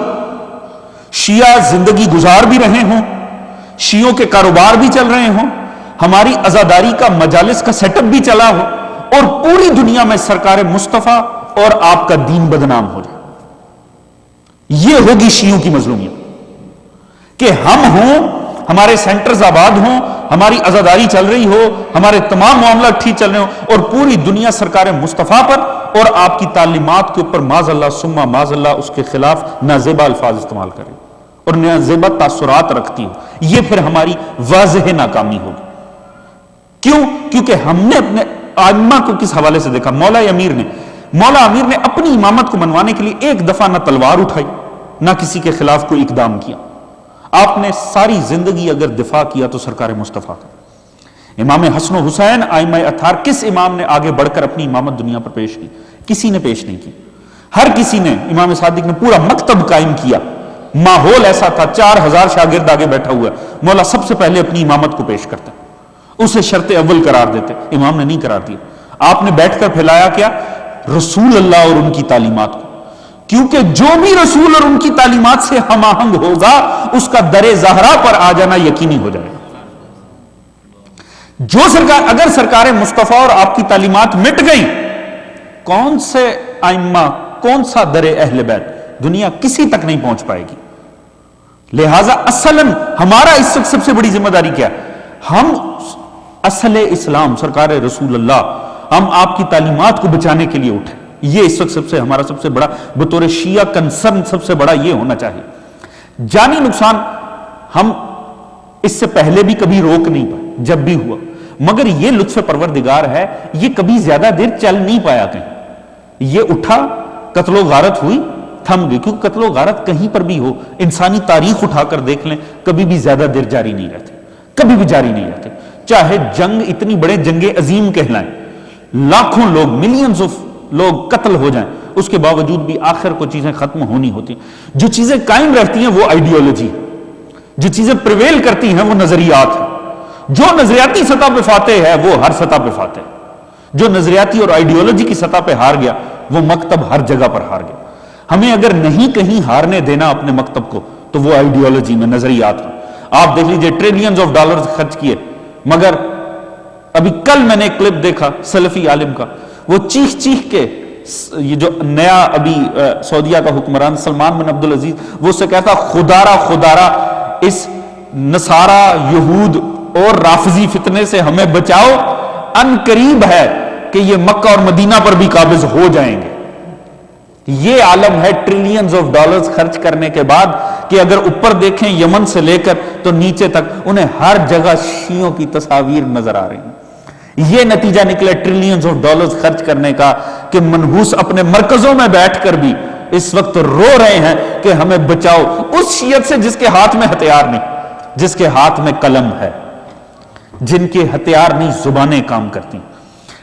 شیعہ زندگی گزار بھی رہے ہوں، شیعوں کے کاروبار بھی چل رہے ہوں، ہماری عزاداری کا مجالس کا سیٹ اپ بھی چلا ہو اور پوری دنیا میں سرکار مصطفیٰ اور آپ کا دین بدنام ہو جائے. یہ ہوگی شیعوں کی مظلومیت کہ ہم ہوں، ہمارے سینٹرز آباد ہوں، ہماری عزاداری چل رہی ہو، ہمارے تمام معاملات ٹھیک چل رہے ہوں اور پوری دنیا سرکار مصطفیٰ پر اور آپ کی تعلیمات کے اوپر معاذ اللہ ثم معاذ اللہ اس کے خلاف نازیبا الفاظ استعمال کرے اور نازیبا تاثرات رکھتی ہو. یہ پھر ہماری واضح ناکامی ہوگی. کیوں؟ کیونکہ ہم نے اپنے ائمہ کو کس حوالے سے دیکھا. مولا امیر نے اپنی امامت کو منوانے کے لیے ایک دفعہ نہ تلوار اٹھائی نہ کسی کے خلاف کوئی اقدام کیا. آپ نے ساری زندگی اگر دفاع کیا تو سرکار مصطفیٰ کا. امام حسن و حسین ائمہ اطہار کس امام نے آگے بڑھ کر اپنی امامت دنیا پر پیش کی؟ کسی نے پیش نہیں کی. ہر کسی نے، امام صادق نے پورا مکتب قائم کیا، ماحول ایسا تھا 4000 شاگرد آگے بیٹھا ہوا ہے، مولا سب سے پہلے اپنی امامت کو پیش کرتے، اسے شرط اول قرار دیتے. امام نے نہیں قرار دیا. آپ نے بیٹھ کر پھیلایا کیا؟ رسول اللہ اور ان کی تعلیمات کو. کیونکہ جو بھی رسول اور ان کی تعلیمات سے ہم آہنگ ہوگا اس کا در زہرا پر آ جانا یقینی ہو جائے گا. اگر سرکار مصطفیٰ اور آپ کی تعلیمات مٹ گئیں، کون سے ائمہ، کون سا در اہل بیت دنیا کسی تک نہیں پہنچ پائے گی. لہذا اصلاً ہمارا اس وقت سب سے بڑی ذمہ داری کیا ہے؟ ہم اصل اسلام سرکار رسول اللہ، ہم آپ کی تعلیمات کو بچانے کے لیے اٹھے. یہ اس وقت ہمارا سب سے بڑا بطور شیعہ کنسرن سب سے بڑا یہ ہونا چاہیے جانی نقصان ہم اس سے پہلے بھی کبھی روک نہیں پائے جب بھی ہوا، مگر یہ لطف پروردگار ہے، یہ کبھی زیادہ دیر چل نہیں پایا کہیں، یہ اٹھا، قتل و غارت ہوئی، تھم گئی، کیونکہ قتل و غارت کہیں پر بھی ہو، انسانی تاریخ اٹھا کر دیکھ لیں، کبھی بھی زیادہ دیر جاری نہیں رہتے، کبھی بھی جاری نہیں رہتے، چاہے جنگ اتنی بڑے جنگ عظیم کہلائیں، لاکھوں لوگ، ملینز آف لوگ قتل ہو جائیں، اس کے باوجود بھی آخر کو چیزیں ختم ہونی ہوتی ہیں۔ جو چیزیں قائم رہتی ہیں وہ آئیڈیالوجی، جو چیزیں پریویل کرتی ہیں وہ نظریات ہیں۔ جو نظریاتی سطح پہ فاتح ہے وہ ہر سطح پہ فاتح ہے، جو نظریاتی اور آئیڈیالوجی کی سطح پہ ہار گیا وہ مکتب ہر جگہ پر ہار گیا۔ ہمیں اگر نہیں کہیں ہارنے دینا اپنے مکتب کو تو وہ آئیڈیالوجی میں، نظریات میں۔ آپ دیکھ لیجئے ٹریلینز آف ڈالرز خرچ کیے، مگر ابھی کل میں نے ایک کلپ دیکھا سلفی عالم کا، وہ چیخ چیخ کے یہ جو نیا ابھی سعودیہ کا حکمران سلمان بن عبدالعزیز، وہ اسے کہتا خدارا اس نصارہ، یہود اور رافضی فتنے سے ہمیں بچاؤ، ان قریب ہے کہ یہ مکہ اور مدینہ پر بھی قابض ہو جائیں گے۔ یہ عالم ہے ٹریلینز آف ڈالرز خرچ کرنے کے بعد کہ اگر اوپر دیکھیں یمن سے لے کر تو نیچے تک انہیں ہر جگہ شیعوں کی تصاویر نظر آ رہی ہیں۔ یہ نتیجہ نکلا ٹریلینز آف ڈالرز خرچ کرنے کا کہ منحوس اپنے مرکزوں میں بیٹھ کر بھی اس وقت رو رہے ہیں کہ ہمیں بچاؤ اس شیعت سے جس کے ہاتھ میں ہتھیار نہیں، جس کے ہاتھ میں قلم ہے، جن کے ہتھیار نہیں زبانیں کام کرتی۔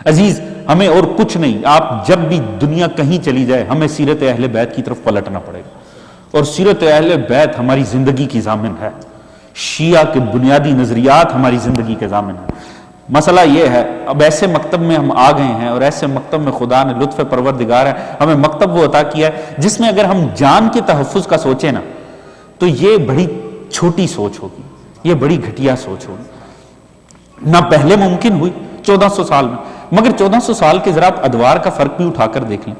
عزیز، ہمیں اور کچھ نہیں، آپ جب بھی دنیا کہیں چلی جائے ہمیں سیرت اہل بیت کی طرف پلٹنا پڑے گا، اور سیرت اہل بیت ہماری زندگی کی ضامن ہے، شیعہ کے بنیادی نظریات ہماری زندگی کے ضامن ہیں۔ مسئلہ یہ ہے، اب ایسے مکتب میں ہم آ گئے ہیں، اور ایسے مکتب میں خدا نے لطف پروردگار ہے، ہمیں مکتب وہ عطا کیا ہے جس میں اگر ہم جان کے تحفظ کا سوچیں نا تو یہ بڑی چھوٹی سوچ ہوگی، یہ بڑی گھٹیا سوچ ہوگی، نہ پہلے ممکن ہوئی 1400 سال میں۔ مگر 1400 سال کے ذرا آپ ادوار کا فرق بھی اٹھا کر دیکھ لیں،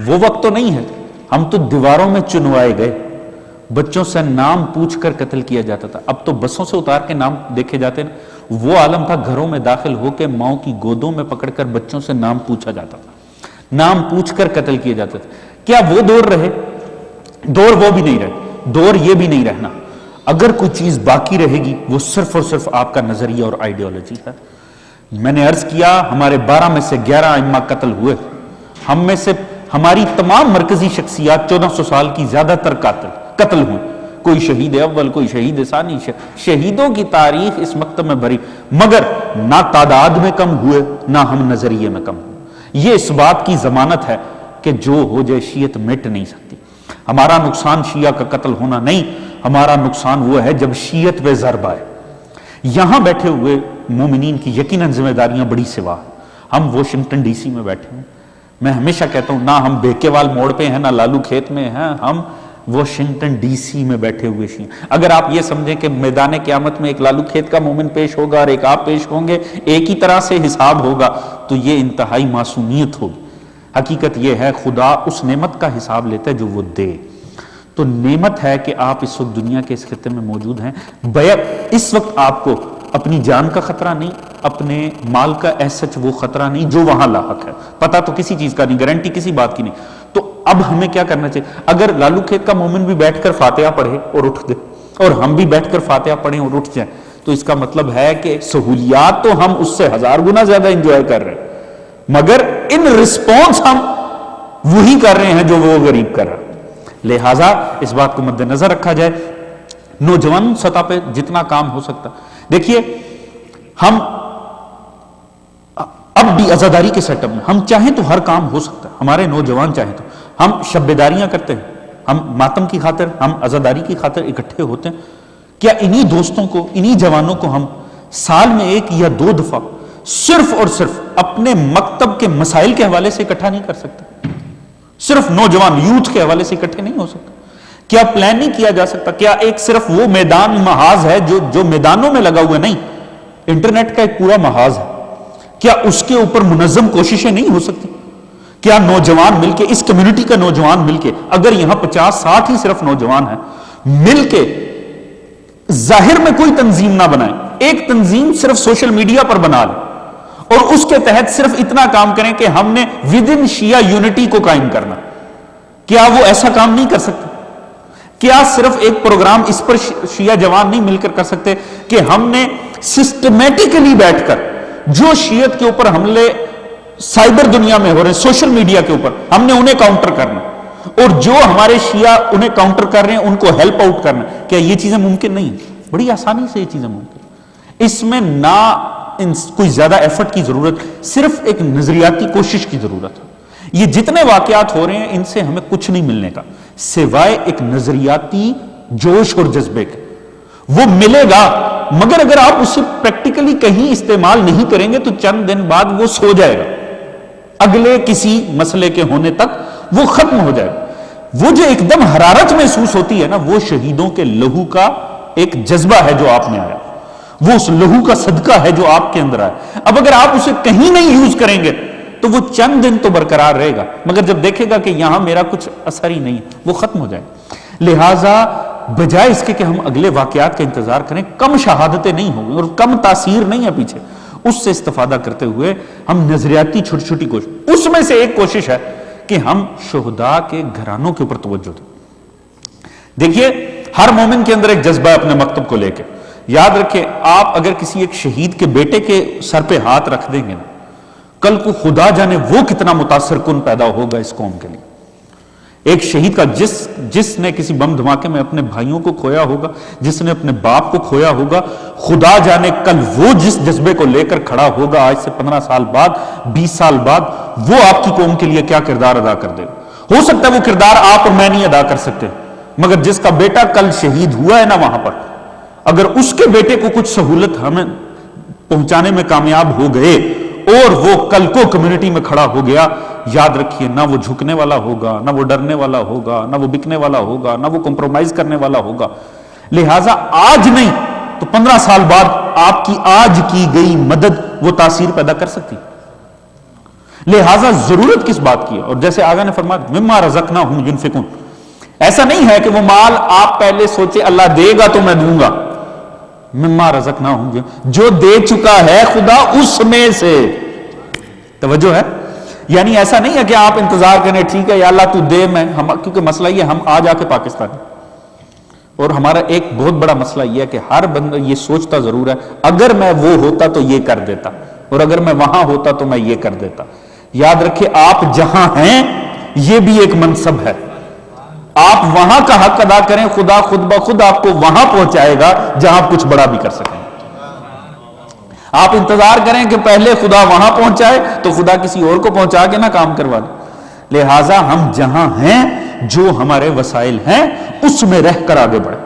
وہ وقت تو نہیں ہے، ہم تو دیواروں میں چنوائے گئے، بچوں سے نام پوچھ کر قتل کیا جاتا تھا، اب تو بسوں سے اتار کے نام دیکھے جاتے ہیں۔ وہ عالم تھا گھروں میں داخل ہو کے ماؤں کی گودوں میں پکڑ کر بچوں سے نام پوچھا جاتا تھا، نام پوچھ کر قتل کیے جاتے تھے۔ کیا وہ دور رہے؟ دور وہ بھی نہیں رہے، دور یہ بھی نہیں رہنا۔ اگر کوئی چیز باقی رہے گی وہ صرف اور صرف آپ کا نظریہ اور آئیڈیالوجی ہے۔ میں نے عرض کیا ہمارے 12 میں سے 11 ائمہ قتل ہوئے، ہم میں سے ہماری تمام مرکزی شخصیات 1400 سال کی زیادہ تر قتل ہوئے، کوئی شہید اول، کوئی شہید ثانی، شہیدوں کی تاریخ اس مکتب میں بھری، مگر نہ تعداد میں کم ہوئے نہ ہم نظریے میں کم ہوئے۔ یہ اس بات کی ضمانت ہے کہ جو ہو جائے شیعت مٹ نہیں سکتی۔ ہمارا نقصان شیعہ کا قتل ہونا نہیں، ہمارا نقصان وہ ہے جب شیعت پہ ضرب آئے۔ یہاں بیٹھے ہوئے مومنین کی یقیناً ذمہ داریاں بڑی سوا ہیں۔ ہم واشنگٹن ڈی سی میں بیٹھے ہیں، میں ہمیشہ کہتا ہوں نہ ہم بیکے وال موڑ پہ ہیں نہ لالو کھیت میں ہیں، ہم واشنگٹن ڈی سی میں بیٹھے ہوئے شیعہ۔ اگر آپ یہ سمجھیں کہ میدان قیامت میں ایک لالو کھیت کا مومن پیش ہوگا اور ایک آپ پیش ہوں گے، ایک ہی طرح سے حساب ہوگا، تو یہ انتہائی معصومیت ہوگی۔ حقیقت یہ ہے خدا اس نعمت کا حساب لیتا ہے جو وہ دے۔ تو نعمت ہے کہ آپ اس وقت دنیا کے اس خطے میں موجود ہیں، اس وقت آپ کو اپنی جان کا خطرہ نہیں، اپنے مال کا ایسا وہ خطرہ نہیں جو وہاں لاحق ہے، پتہ تو کسی چیز کا نہیں، گارنٹی کسی بات کی نہیں۔ تو اب ہمیں کیا کرنا چاہیے؟ اگر لالو کھیت کا مومن بھی بیٹھ کر فاتحہ پڑھے اور اٹھ دے، اور ہم بھی بیٹھ کر فاتحہ پڑھیں اور اٹھ جائیں، تو اس کا مطلب ہے کہ سہولیات تو ہم اس سے 1000 گنا زیادہ انجوائے کر رہے ہیں، مگر ان رسپونس ہم وہی کر رہے ہیں جو وہ غریب کر رہا ہے۔ لہٰذا اس بات کو مد نظر رکھا جائے، نوجوان سطح پہ جتنا کام ہو سکتا۔ دیکھیے ہم اب بھی عزاداری کے سیٹ اپ میں ہم چاہیں تو ہر کام ہو سکتا ہے، ہمارے نوجوان چاہیں تو ہم شب بیداریاں کرتے ہیں، ہم ماتم کی خاطر، ہم عزاداری کی خاطر اکٹھے ہوتے ہیں۔ کیا انہی دوستوں کو، انہی جوانوں کو ہم سال میں 1 یا 2 دفعہ صرف اور صرف اپنے مکتب کے مسائل کے حوالے سے اکٹھا نہیں کر سکتے؟ صرف نوجوان یوتھ کے حوالے سے اکٹھے نہیں ہو سکتے؟ کیا پلان نہیں کیا جا سکتا؟ کیا ایک صرف وہ میدان محاذ ہے جو میدانوں میں لگا ہوا نہیں، انٹرنیٹ کا ایک پورا محاذ ہے، کیا اس کے اوپر منظم کوششیں نہیں ہو سکتی؟ کیا نوجوان مل کے، اس کمیونٹی کا نوجوان مل کے، اگر یہاں 50-60 ہی صرف نوجوان ہیں، مل کے ظاہر میں کوئی تنظیم نہ بنائیں، ایک تنظیم صرف سوشل میڈیا پر بنا لیں اور اس کے تحت صرف اتنا کام کریں کہ ہم نے ود ان شیعہ یونٹی کو قائم کرنا، کیا وہ ایسا کام نہیں کر سکتے؟ کیا صرف ایک پروگرام اس پر شیعہ جوان نہیں مل کر کر سکتے کہ ہم نے سسٹمیٹکلی بیٹھ کر جو شیعت کے اوپر حملے سائبر دنیا میں ہو رہے ہیں، سوشل میڈیا کے اوپر، ہم نے انہیں کاؤنٹر کرنا، اور جو ہمارے شیعہ انہیں کاؤنٹر کر رہے ہیں ان کو ہیلپ آؤٹ کرنا؟ کیا یہ چیزیں ممکن نہیں ہیں؟ بڑی آسانی سے یہ چیزیں ممکن ہیں۔ اس میں نہ کوئی زیادہ ایفرٹ کی ضرورت، صرف ایک نظریاتی کوشش کی ضرورت ہے۔ یہ جتنے واقعات ہو رہے ہیں ان سے ہمیں کچھ نہیں ملنے کا سوائے ایک نظریاتی جوش اور جذبے کے، وہ ملے گا، مگر اگر آپ اسے پریکٹیکلی کہیں استعمال نہیں کریں گے تو چند دن بعد وہ سو جائے گا، اگلے کسی مسئلے کے ہونے تک وہ ختم ہو جائے گا۔ وہ جو ایک دم حرارت محسوس ہوتی ہے نا، وہ شہیدوں کے لہو کا ایک جذبہ ہے جو آپ میں آیا، وہ اس لہو کا صدقہ ہے جو آپ کے اندر آیا۔ اب اگر آپ اسے کہیں نہیں یوز کریں گے تو وہ چند دن تو برقرار رہے گا، مگر جب دیکھے گا کہ یہاں میرا کچھ اثر ہی نہیں، وہ ختم ہو جائے گا۔ لہٰذا بجائے اس کے کہ ہم اگلے واقعات کا انتظار کریں، کم شہادتیں نہیں ہوں گی اور کم تاثیر نہیں ہے پیچھے، اس سے استفادہ کرتے ہوئے ہم نظریاتی چھوٹی چھوٹی کوشش، اس میں سے ایک کوشش ہے کہ ہم شہداء کے گھرانوں کے اوپر توجہ دیں۔ دیکھیے ہر مومن کے اندر ایک جذبہ ہے اپنے مکتب کو لے کے، یاد رکھیں آپ اگر کسی ایک شہید کے بیٹے کے سر پہ ہاتھ رکھ دیں گے نا، کل کو خدا جانے وہ کتنا متاثر کن پیدا ہوگا اس قوم کے لیے۔ ایک شہید کا جس نے کسی بم دھماکے میں اپنے بھائیوں کو کھویا ہوگا، جس نے اپنے باپ کو کھویا ہوگا، خدا جانے کل وہ جس جذبے کو لے کر کھڑا ہوگا آج سے 15 سال بعد، 20 سال بعد، وہ آپ کی قوم کے لیے کیا کردار ادا کر دے گا۔ ہو سکتا ہے وہ کردار آپ اور میں نہیں ادا کر سکتے، مگر جس کا بیٹا کل شہید ہوا ہے نا وہاں پر، اگر اس کے بیٹے کو کچھ سہولت ہمیں پہنچانے میں کامیاب ہو گئے اور وہ کل کو کمیونٹی میں کھڑا ہو گیا، یاد رکھیے نہ وہ جھکنے والا ہوگا، نہ وہ ڈرنے والا ہوگا، نہ وہ بکنے والا ہوگا، نہ وہ کمپرومائز کرنے والا ہوگا۔ لہٰذا آج نہیں تو 15 سال بعد آپ کی آج کی گئی مدد وہ تاثیر پیدا کر سکتی۔ لہٰذا ضرورت کس بات کی ہے؟ اور جیسے آقا نے فرمایا مما رزقناہم ینفقون، ایسا نہیں ہے کہ وہ مال آپ پہلے سوچے اللہ دے گا تو میں دوں گا، مما رزقناہم، جو دے چکا ہے خدا اس میں سے، توجہ ہے؟ یعنی ایسا نہیں ہے کہ آپ انتظار کریں ٹھیک ہے یا اللہ تو دے میں، کیونکہ مسئلہ یہ ہم آج آ کے پاکستان ہیں، اور ہمارا ایک بہت بڑا مسئلہ یہ ہے کہ ہر بندہ یہ سوچتا ضرور ہے اگر میں وہ ہوتا تو یہ کر دیتا، اور اگر میں وہاں ہوتا تو میں یہ کر دیتا۔ یاد رکھیں آپ جہاں ہیں یہ بھی ایک منصب ہے، آپ وہاں کا حق ادا کریں، خدا خود بخود آپ کو وہاں پہنچائے گا جہاں آپ کچھ بڑا بھی کر سکیں۔ آپ انتظار کریں کہ پہلے خدا وہاں پہنچائے تو خدا کسی اور کو پہنچا کے نہ کام کروا دے۔ لہٰذا ہم جہاں ہیں جو ہمارے وسائل ہیں اس میں رہ کر آگے بڑھیں،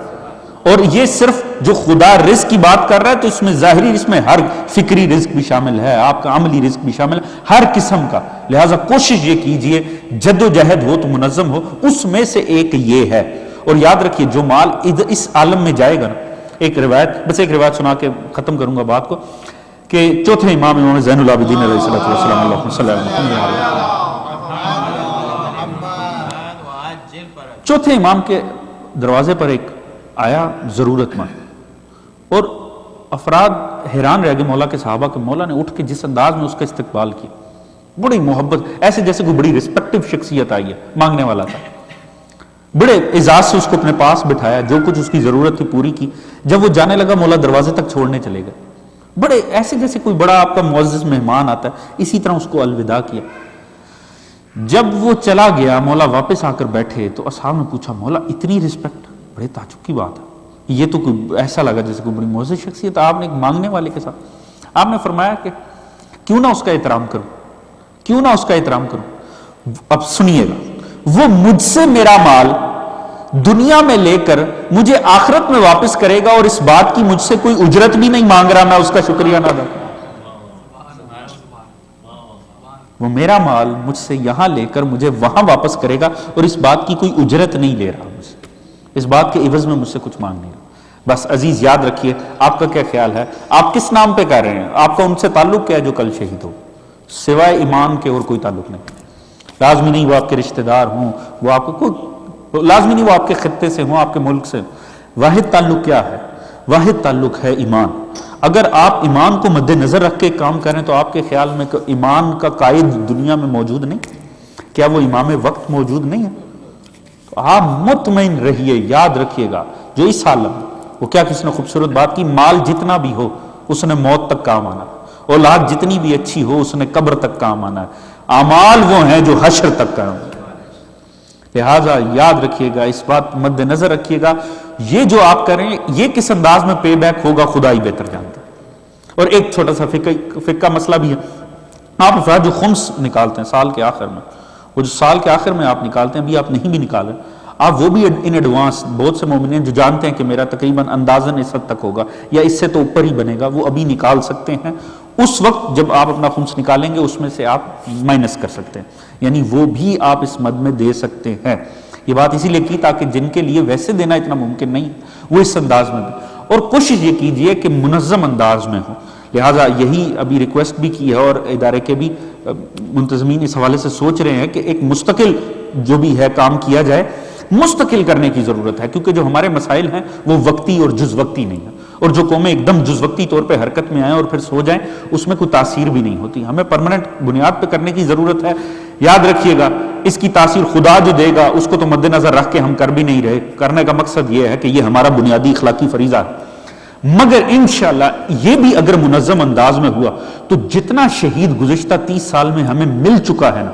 اور یہ صرف جو خدا رزق کی بات کر رہا ہے تو اس میں ظاہری رزق میں ہر فکری رزق بھی شامل ہے، آپ کا عملی رزق بھی شامل ہے، ہر قسم کا۔ لہٰذا کوشش یہ کیجئے جد و جہد ہو تو منظم ہو، اس میں سے ایک یہ ہے۔ اور یاد رکھیے جو مال اس عالم میں جائے گا نا، ایک روایت سنا کے ختم کروں گا بات کو، کہ چوتھے امام زین العابدین علیہ السلام اللہ صلی اللہ علیہ وسلم، چوتھے امام کے دروازے پر ایک آیا ضرورت مند، اور افراد حیران رہ گئے مولا کے صحابہ کہ مولا نے اٹھ کے جس انداز میں اس کا استقبال کیا، بڑی محبت، ایسے جیسے کوئی بڑی ریسپیکٹیو شخصیت آئی ہے، مانگنے والا تھا، بڑے اعزاز سے اس کو اپنے پاس بٹھایا، جو کچھ اس کی ضرورت تھی پوری کی۔ جب وہ جانے لگا مولا دروازے تک چھوڑنے چلے گئے، بڑے ایسے جیسے کوئی بڑا آپ کا معزز مہمان آتا ہے، اسی طرح اس کو الوداع کیا۔ جب وہ چلا گیا مولا واپس آ کر بیٹھے تو اصحاب نے پوچھا مولا اتنی رسپیکٹ، بڑے تعجب کی بات ہے، یہ تو کوئی ایسا لگا جیسے کوئی بڑی معزز شخصیت آپ نے ایک مانگنے والے کے ساتھ۔ آپ نے فرمایا کہ کیوں نہ اس کا احترام کروں، کیوں نہ اس کا احترام کروں۔ اب سنیے گا، وہ مجھ سے میرا مال دنیا میں لے کر مجھے آخرت میں واپس کرے گا، اور اس بات کی مجھ سے کوئی اجرت بھی نہیں مانگ رہا، میں اس کا شکریہ نہ ادا کروں۔ وہ میرا مال مجھ سے یہاں لے کر مجھے وہاں واپس کرے گا، اور اس بات کی کوئی اجرت نہیں لے رہا مجھ سے، اس بات کے عوض میں مجھ سے کچھ مانگ نہیں رہا۔ بس عزیز یاد رکھیے، آپ کا کیا خیال ہے، آپ کس نام پہ کہہ رہے ہیں، آپ کا ان سے تعلق کیا ہے جو کل شہید ہو، سوائے ایمان کے اور کوئی تعلق نہیں۔ لازمی نہیں وہ آپ کے رشتہ دار ہوں، وہ آپ کو کوئی لازمی نہیں وہ آپ کے خطے سے ہوں، آپ کے ملک سے، واحد تعلق کیا ہے، واحد تعلق ہے ایمان۔ اگر آپ ایمان کو مد نظر رکھ کے کام کریں تو آپ کے خیال میں کہ ایمان کا قائد دنیا میں موجود نہیں، کیا وہ امام وقت موجود نہیں ہے؟ آپ مطمئن رہیے، یاد رکھیے گا جو اس عالم میں، وہ کیا کسی نے خوبصورت بات کی، مال جتنا بھی ہو اس نے موت تک کام آنا ہے، اولاد جتنی بھی اچھی ہو اس نے قبر تک کام آنا ہے، اعمال وہ ہیں جو حشر تک کام آنا ہے۔ لہٰذا یاد رکھیے گا، اس بات مد نظر رکھیے گا، یہ جو آپ کریں یہ کس انداز میں پے بیک ہوگا خدا ہی بہتر جانتا ہے۔ اور ایک چھوٹا سا فقہ مسئلہ بھی ہے، آپ افراد جو خمس نکالتے ہیں سال کے آخر میں، وہ جو سال کے آخر میں آپ نکالتے ہیں، ابھی آپ نہیں بھی نکالیں، آپ وہ بھی ان ایڈوانس، بہت سے مومنین جو جانتے ہیں کہ میرا تقریباً اندازاً اس حد تک ہوگا یا اس سے تو اوپر ہی بنے گا، وہ ابھی نکال سکتے ہیں۔ اس وقت جب آپ اپنا خمس نکالیں گے اس میں سے آپ مائنس کر سکتے ہیں، یعنی وہ بھی آپ اس مد میں دے سکتے ہیں۔ یہ بات اسی لیے کی تاکہ جن کے لیے ویسے دینا اتنا ممکن نہیں وہ اس انداز میں دیں، اور کوشش یہ کیجئے کہ منظم انداز میں ہو۔ لہٰذا یہی ابھی ریکویسٹ بھی کی ہے، اور ادارے کے بھی منتظمین اس حوالے سے سوچ رہے ہیں کہ ایک مستقل جو بھی ہے کام کیا جائے، مستقل کرنے کی ضرورت ہے، کیونکہ جو ہمارے مسائل ہیں وہ وقتی اور جز وقتی نہیں ہیں، اور جو قومیں ایک دم جز وقتی طور پہ حرکت میں آئیں اور پھر سو جائیں اس میں کوئی تاثیر بھی نہیں ہوتی، ہمیں پرماننٹ بنیاد پہ کرنے کی ضرورت ہے۔ یاد رکھیے گا اس کی تاثیر خدا جو دے گا اس کو تو مد نظر رکھ کے ہم کر بھی نہیں رہے، کرنے کا مقصد یہ ہے کہ یہ ہمارا بنیادی اخلاقی فریضہ ہے، مگر انشاءاللہ یہ بھی اگر منظم انداز میں ہوا تو جتنا شہید گزشتہ 30 سال میں ہمیں مل چکا ہے نا،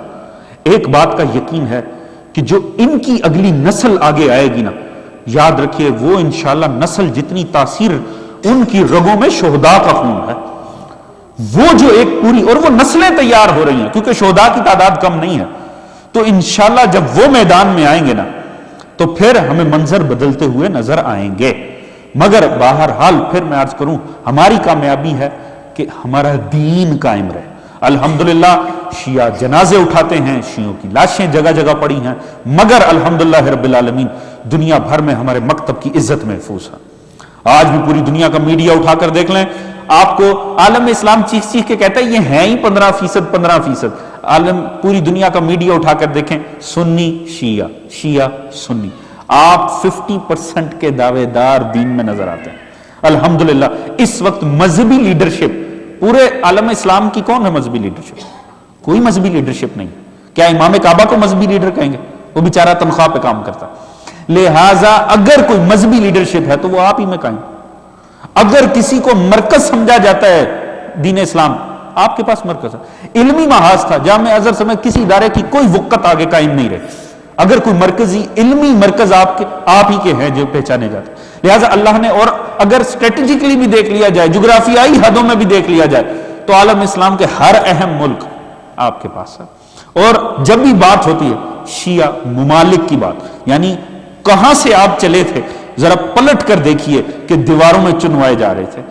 ایک بات کا یقین ہے کہ جو ان کی اگلی نسل آگے آئے گی نا، یاد رکھیے وہ انشاءاللہ نسل جتنی تاثیر ان کی رگوں میں شہداء کا خون ہے، وہ جو ایک پوری، اور وہ نسلیں تیار ہو رہی ہیں کیونکہ شہداء کی تعداد کم نہیں ہے، تو انشاءاللہ جب وہ میدان میں آئیں گے نا تو پھر ہمیں منظر بدلتے ہوئے نظر آئیں گے۔ مگر بہرحال پھر میں عرض کروں ہماری کامیابی ہے کہ ہمارا دین قائم رہے۔ الحمدللہ شیعہ جنازے اٹھاتے ہیں، شیعوں کی لاشیں جگہ جگہ پڑی ہیں، مگر الحمدللہ رب العالمین دنیا بھر میں ہمارے مکتب کی عزت محفوظ ہے۔ آج بھی پوری دنیا کا میڈیا اٹھا کر دیکھ لیں، آپ کو عالم اسلام چیخ چیخ کے کہتا ہے یہ ہیں ہی 15%، عالم پوری دنیا کا میڈیا اٹھا کر دیکھیں، سنی شیعہ، شیعہ سنی، آپ 50% کے دعوے دار دین میں نظر آتے ہیں۔ الحمدللہ اس وقت مذہبی لیڈرشپ پورے عالم اسلام کی کون ہے؟ مذہبی لیڈرشپ، کوئی مذہبی لیڈرشپ نہیں۔ کیا امام کعبہ کو مذہبی لیڈر کہیں گے؟ وہ بیچارہ تنخواہ پہ کام کرتا۔ لہٰذا اگر کوئی مذہبی لیڈرشپ ہے تو وہ آپ ہی میں قائم۔ اگر کسی کو مرکز سمجھا جاتا ہے دین اسلام، آپ کے پاس مرکز ہے۔ علمی محاذ تھا، جامعہ ازہر سمیت کسی ادارے کی کوئی وقت آگے قائم نہیں رہی۔ اگر کوئی مرکزی علمی مرکز آپ ہی کے ہیں جو پہچانے جاتے ہیں۔ لہٰذا اللہ نے، اور اگر اسٹریٹجکلی بھی دیکھ لیا جائے، جغرافیائی حدوں میں بھی دیکھ لیا جائے تو عالم اسلام کے ہر اہم ملک آپ کے پاس ہے۔ اور جب بھی بات ہوتی ہے شیعہ ممالک کی بات، یعنی کہاں سے آپ چلے تھے ذرا پلٹ کر دیکھیے کہ دیواروں میں چنوائے جا رہے تھے،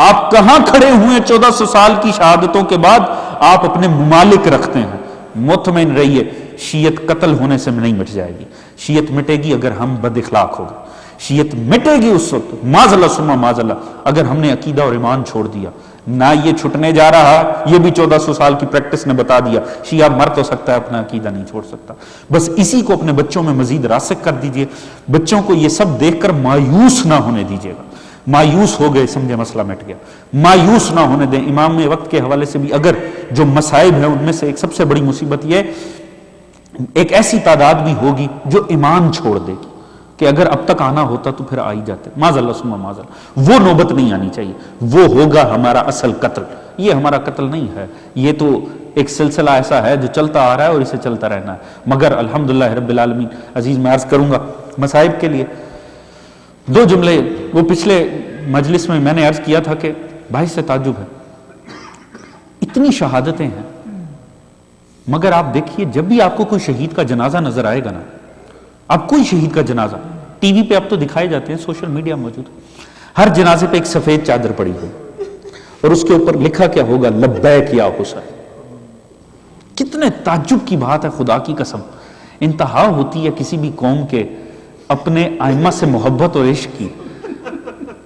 آپ کہاں کھڑے ہوئے 1400 سال کی شہادتوں کے بعد آپ اپنے ممالک رکھتے ہیں۔ مطمئن رہیے شیعت قتل ہونے سے نہیں مٹ جائے گی، شیعت مٹے گی اگر ہم بد اخلاق ہو گئے، شیعت مٹے گی اس وقت معاذ اللہ ثم معاذ اللہ اگر ہم نے عقیدہ اور ایمان چھوڑ دیا۔ نہ یہ چھٹنے جا رہا، یہ بھی 1400 سال کی پریکٹس نے بتا دیا، شیعہ مر تو سکتا ہے اپنا عقیدہ نہیں چھوڑ سکتا۔ بس اسی کو اپنے بچوں میں مزید راسخ کر دیجئے، بچوں کو یہ سب دیکھ کر مایوس نہ ہونے دیجئے گا۔ مایوس ہو گئے سمجھے مسئلہ مٹ گیا، مایوس نہ ہونے دیں۔ امام وقت کے حوالے سے بھی اگر جو مصائب ہیں ان میں سے ایک سب سے بڑی مصیبت یہ ایک ایسی تعداد بھی ہوگی جو ایمان چھوڑ دے گی کہ اگر اب تک آنا ہوتا تو پھر آ ہی جاتے، معاذ اللہ ثم معاذ اللہ۔ وہ نوبت نہیں آنی چاہیے، وہ ہوگا ہمارا اصل قتل۔ یہ ہمارا قتل نہیں ہے، یہ تو ایک سلسلہ ایسا ہے جو چلتا آ رہا ہے اور اسے چلتا رہنا ہے۔ مگر الحمدللہ رب العالمین، عزیز میں عرض کروں گا مصائب کے لیے 2 جملے، وہ پچھلے مجلس میں نے عرض کیا تھا کہ باعث تعجب ہے، اتنی شہادتیں ہیں، مگر آپ دیکھیے جب بھی آپ کو کوئی شہید کا جنازہ نظر آئے گا نا، اب کوئی شہید کا جنازہ ٹی وی پہ اب تو دکھائے جاتے ہیں، سوشل میڈیا موجود ہے، ہر جنازے پہ ایک سفید چادر پڑی ہوئی اور اس کے اوپر لکھا کیا ہوگا؟ لبیک یا حسین۔ کتنے تعجب کی بات ہے، خدا کی قسم انتہا ہوتی ہے کسی بھی قوم کے اپنے ائمہ سے محبت اور عشق کی،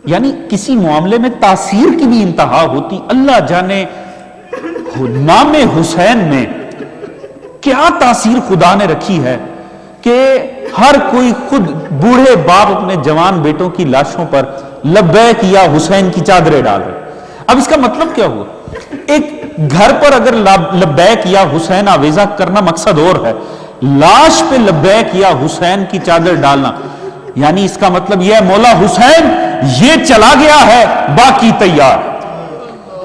یعنی کسی معاملے میں تاثیر کی بھی انتہا ہوتی۔ اللہ جانے نام حسین میں کیا تاثیر خدا نے رکھی ہے کہ ہر کوئی خود بوڑھے باپ اپنے جوان بیٹوں کی لاشوں پر لبیک یا حسین کی چادریں ڈال رہے۔ اب اس کا مطلب کیا ہوا؟ ایک گھر پر اگر لبیک یا حسین آویزہ کرنا مقصد اور ہے، لاش پہ لبیک یا حسین کی چادر ڈالنا، یعنی اس کا مطلب یہ ہے مولا حسین یہ چلا گیا ہے باقی تیار،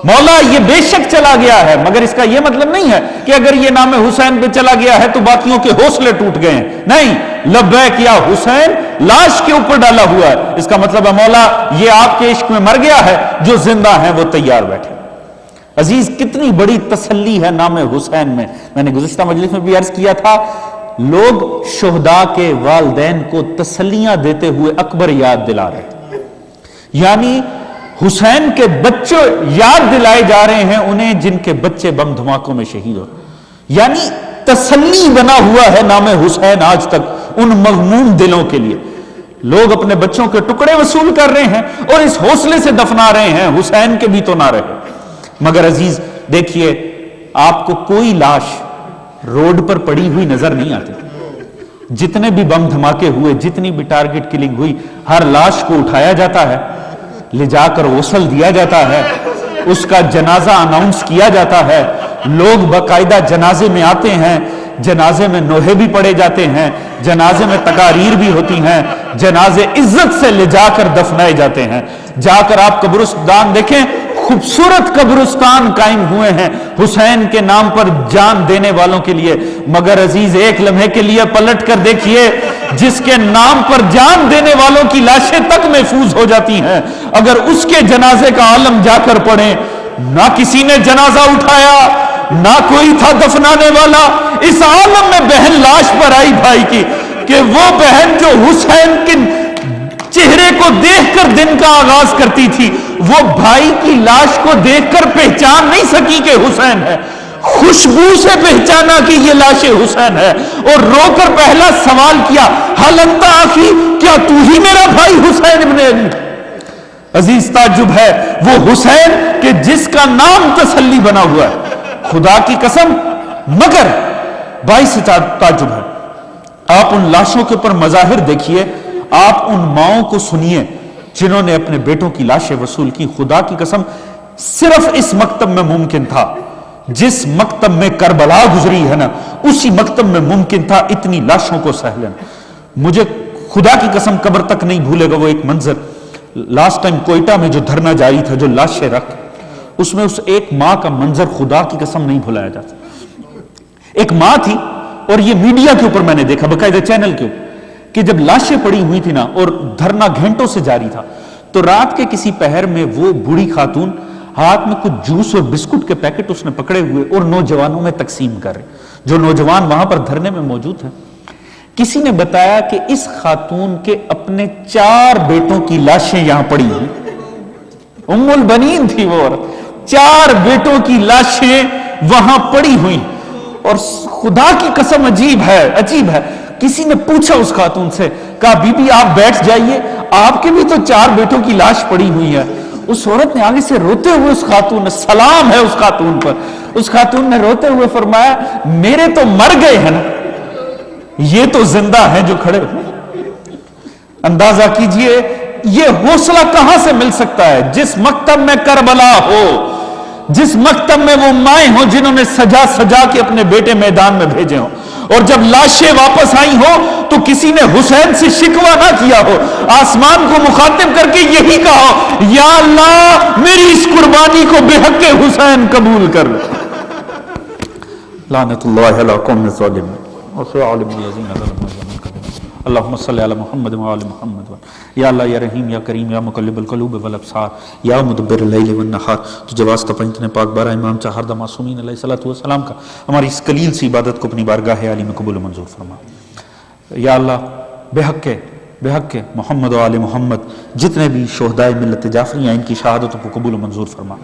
مولا یہ بے شک چلا گیا ہے، مگر اس کا یہ مطلب نہیں ہے کہ اگر یہ نام حسین پہ چلا گیا ہے تو باقیوں کے حوصلے ٹوٹ گئے ہیں، نہیں، لبیک یا حسین لاش کے اوپر ڈالا ہوا ہے، اس کا مطلب ہے مولا یہ آپ کے عشق میں مر گیا ہے، جو زندہ ہیں وہ تیار بیٹھے۔ عزیز کتنی بڑی تسلی ہے نام حسین میں نے گزشتہ مجلس میں بھی عرض کیا تھا، لوگ شہداء کے والدین کو تسلیاں دیتے ہوئے اکبر یاد دلا رہے ہیں، یعنی حسین کے بچے یاد دلائے جا رہے ہیں انہیں جن کے بچے بم دھماکوں میں شہید ہو، یعنی تسلی بنا ہوا ہے نام حسین آج تک ان مغموم دلوں کے لیے۔ لوگ اپنے بچوں کے ٹکڑے وصول کر رہے ہیں اور اس حوصلے سے دفنا رہے ہیں حسین کے بھی تو نہ رہے، مگر عزیز دیکھیے آپ کو کوئی لاش روڈ پر پڑی ہوئی نظر نہیں آتی، جتنے بھی بم دھماکے ہوئے، جتنی بھی ٹارگٹ کلنگ ہوئی، ہر لاش کو اٹھایا جاتا ہے، لے جا کر غسل دیا جاتا ہے، اس کا جنازہ اناؤنس کیا جاتا ہے، لوگ باقاعدہ جنازے میں آتے ہیں، جنازے میں نوحے بھی پڑے جاتے ہیں، جنازے میں تقاریر بھی ہوتی ہیں، جنازے عزت سے لے جا کر دفنائے جاتے ہیں۔ جا کر آپ قبرستان دیکھیں، خوبصورت قبرستان قائم ہوئے ہیں حسین کے نام پر جان دینے والوں کے لیے، مگر عزیز ایک لمحے کے لیے پلٹ کر دیکھیے، جس کے نام پر جان دینے والوں کی لاشیں تک محفوظ ہو جاتی ہیں، اگر اس کے جنازے کا عالم جا کر پڑھیں، نہ کسی نے جنازہ اٹھایا، نہ کوئی تھا دفنانے والا، اس عالم میں بہن لاش پر آئی بھائی کی، کہ وہ بہن جو حسین کے چہرے کو دیکھ کر دن کا آغاز کرتی تھی، وہ بھائی کی لاش کو دیکھ کر پہچان نہیں سکی کہ حسین ہے، خوشبو سے پہچانا کہ یہ لاش حسین ہے، اور رو کر پہلا سوال کیا، حل انت آخی، کیا تو ہی میرا بھائی حسین ابن علی؟ عزیز تعجب ہے وہ حسین کہ جس کا نام تسلی بنا ہوا ہے، خدا کی قسم، مگر باعث تعجب ہے آپ ان لاشوں کے اوپر مظاہر دیکھیے، آپ ان ماؤں کو سنیے جنہوں نے اپنے بیٹوں کی لاشیں وصول کی۔ خدا کی قسم صرف اس مکتب میں ممکن تھا، جس مکتب میں کربلا گزری ہے نا، اسی مکتب میں ممکن تھا اتنی لاشوں کو سہ لینا۔ مجھے خدا کی قسم قبر تک نہیں بھولے گا وہ ایک منظر، لاسٹ ٹائم کوئٹہ میں جو دھرنا جاری تھا، جو لاشیں رکھ، اس میں اس ایک ماں کا منظر خدا کی قسم نہیں بھلایا جاتا۔ ایک ماں تھی، اور یہ میڈیا کے اوپر میں نے دیکھا، باقاعدہ چینل کے اوپر، کہ جب لاشیں پڑی ہوئی تھی نا اور دھرنا گھنٹوں سے جاری تھا، تو رات کے کسی پہر میں وہ بوڑھی خاتون ہاتھ میں کچھ جوس اور بسکٹ کے پیکٹ اس نے پکڑے ہوئے اور نوجوانوں میں تقسیم کر رہے، جو نوجوان وہاں پر دھرنے میں موجود ہیں۔ کسی نے بتایا کہ اس خاتون کے اپنے 4 بیٹوں کی لاشیں یہاں پڑی ہیں، ام البنین تھی وہ عورت، 4 بیٹوں کی لاشیں وہاں پڑی ہوئی، اور خدا کی قسم عجیب ہے، کسی نے پوچھا اس خاتون سے، کہا بی بی آپ بیٹھ جائیے، آپ کے بھی تو 4 بیٹوں کی لاش پڑی ہوئی ہے۔ اس عورت نے آگے سے روتے ہوئے اس خاتون نے، سلام ہے اس خاتون پر، اس خاتون نے روتے ہوئے فرمایا میرے تو مر گئے ہیں نا، یہ تو زندہ ہیں جو کھڑے ہوئے۔ اندازہ کیجئے یہ حوصلہ کہاں سے مل سکتا ہے؟ جس مکتب میں کربلا ہو، جس مکتب میں وہ مائیں ہوں جنہوں نے سجا سجا کے اپنے بیٹے میدان میں بھیجے ہوں، اور جب لاشیں واپس آئی ہو تو کسی نے حسین سے شکوہ نہ کیا ہو، آسمان کو مخاطب کر کے یہی کہا ہو یا اللہ میری اس قربانی کو بے حق حسین قبول کر لے۔ لعنت اللہ علی قوم الظالمین اللہم صلی علی محمد وعلی محمد۔ یا اللہ یا رحیم یا کریم یا مقلب القلوب والابصار یا مدبر اللیل والنہار، تجھے واسطہ پنجتنے پاک بارہ امام چہاردہ معصومین علیہ الصلوۃ والسلام کا ہماری اس قلیل سی عبادت کو اپنی بارگاہ عالی میں قبول و منظور فرما۔ یا اللہ بے حق محمد و آل محمد جتنے بھی شہدائے ملت جعفریہ ان کی شہادتوں کو قبول و منظور فرما۔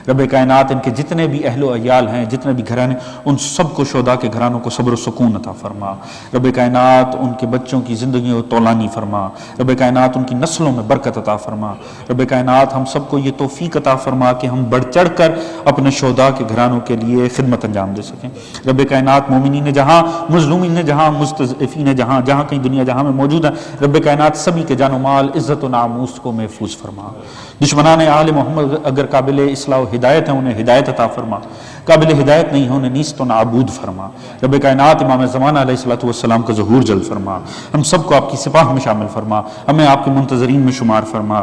رب کائنات ان کے جتنے بھی اہل و عیال ہیں، جتنے بھی گھرانے، ان سب کو شہداء کے گھرانوں کو صبر و سکون عطا فرما۔ رب کائنات ان کے بچوں کی زندگی کو طولانی فرما۔ رب کائنات ان کی نسلوں میں برکت عطا فرما۔ رب کائنات ہم سب کو یہ توفیق عطا فرما کہ ہم بڑھ چڑھ کر اپنے شہداء کے گھرانوں کے لیے خدمت انجام دے سکیں۔ رب کائنات مومنین جہاں، مظلومین جہاں، مستضعفین جہاں، جہاں کہیں دنیا جہاں میں موجود ہیں، رب کائنات سبھی کے جان و مال عزت و ناموس کو محفوظ فرما. دشمنان آل محمد اگر قابل اصلاح و ہدایت ہیں انہیں ہدایت عطا فرما، قابل ہدایت نہیں ہیں انہیں نیست و نابود فرما. رب کائنات امام زمانہ علیہ الصلوۃ والسلام کا ظہور جلد فرما، ہم سب کو آپ کی سپاہ میں شامل فرما، ہمیں آپ کے منتظرین میں شمار فرما.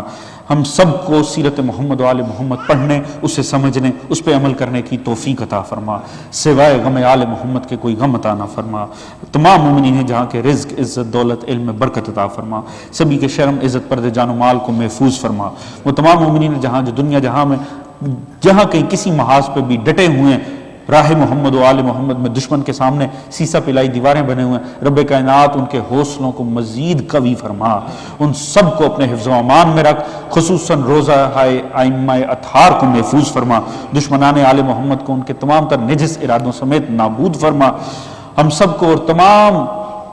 ہم سب کو سیرت محمد و آل محمد پڑھنے، اسے سمجھنے، اس پہ عمل کرنے کی توفیق عطا فرما. سوائے غم آل محمد کے کوئی غم عطا نہ فرما. تمام مومنین جہاں کے رزق، عزت، دولت، علم میں برکت عطا فرما. سبھی کے شرم، عزت، پردے، جان و مال کو محفوظ فرما. وہ تمام مومنین جہاں جو دنیا جہاں میں جہاں کہیں کسی محاذ پہ بھی ڈٹے ہوئے ہیں راہ محمد و آل محمد میں، دشمن کے سامنے سیسا پلائی دیواریں بنے ہوئے ہیں، رب کائنات ان کے حوصلوں کو مزید قوی فرما. ان سب کو اپنے حفظ و امان میں رکھ، خصوصاً روزہ ائمہ اطہار کو محفوظ فرما. دشمنان آل محمد کو ان کے تمام تر نجس ارادوں سمیت نابود فرما. ہم سب کو اور تمام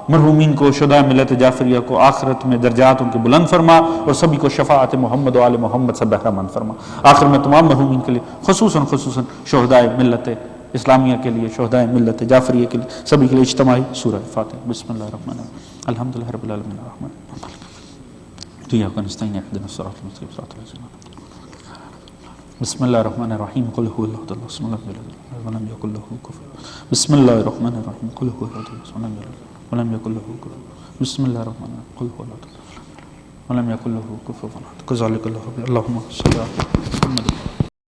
مرحومین کو، شہداء ملت جعفریہ کو آخرت میں درجات ان کے بلند فرما، اور سبھی کو شفاعت محمد و آل محمد سے بہرہ مند فرما. آخر میں تمام مرحومین کے لیے خصوصاً شہداء ملت اسلامیہ کے لیے، شہداء ملت جعفریہ کے لیے، سبھی کے لیے اجتماعی سورہ فاتحہ. بسم اللہ الرحمن الرحیم، الحمدللہ رب العالمین الرحمن الرحیم ایاک نستعین اهدنا الصراط المستقیم صراط الذین انعمت علیہم. بسم اللہ الرحمن الرحیم قل هو اللہ احد اللہ الصمد لم یلد ولم یکن له کفوا احد. بسم اللہ الرحمن الرحیم قل هو اللہ احد اللہ الصمد لم یلد ولم یکن له کفوا احد. بسم اللہ الرحمن الرحیم قل هو اللہ احد ولم یکن له کفوا احد. کذالک اللهم صل علی محمد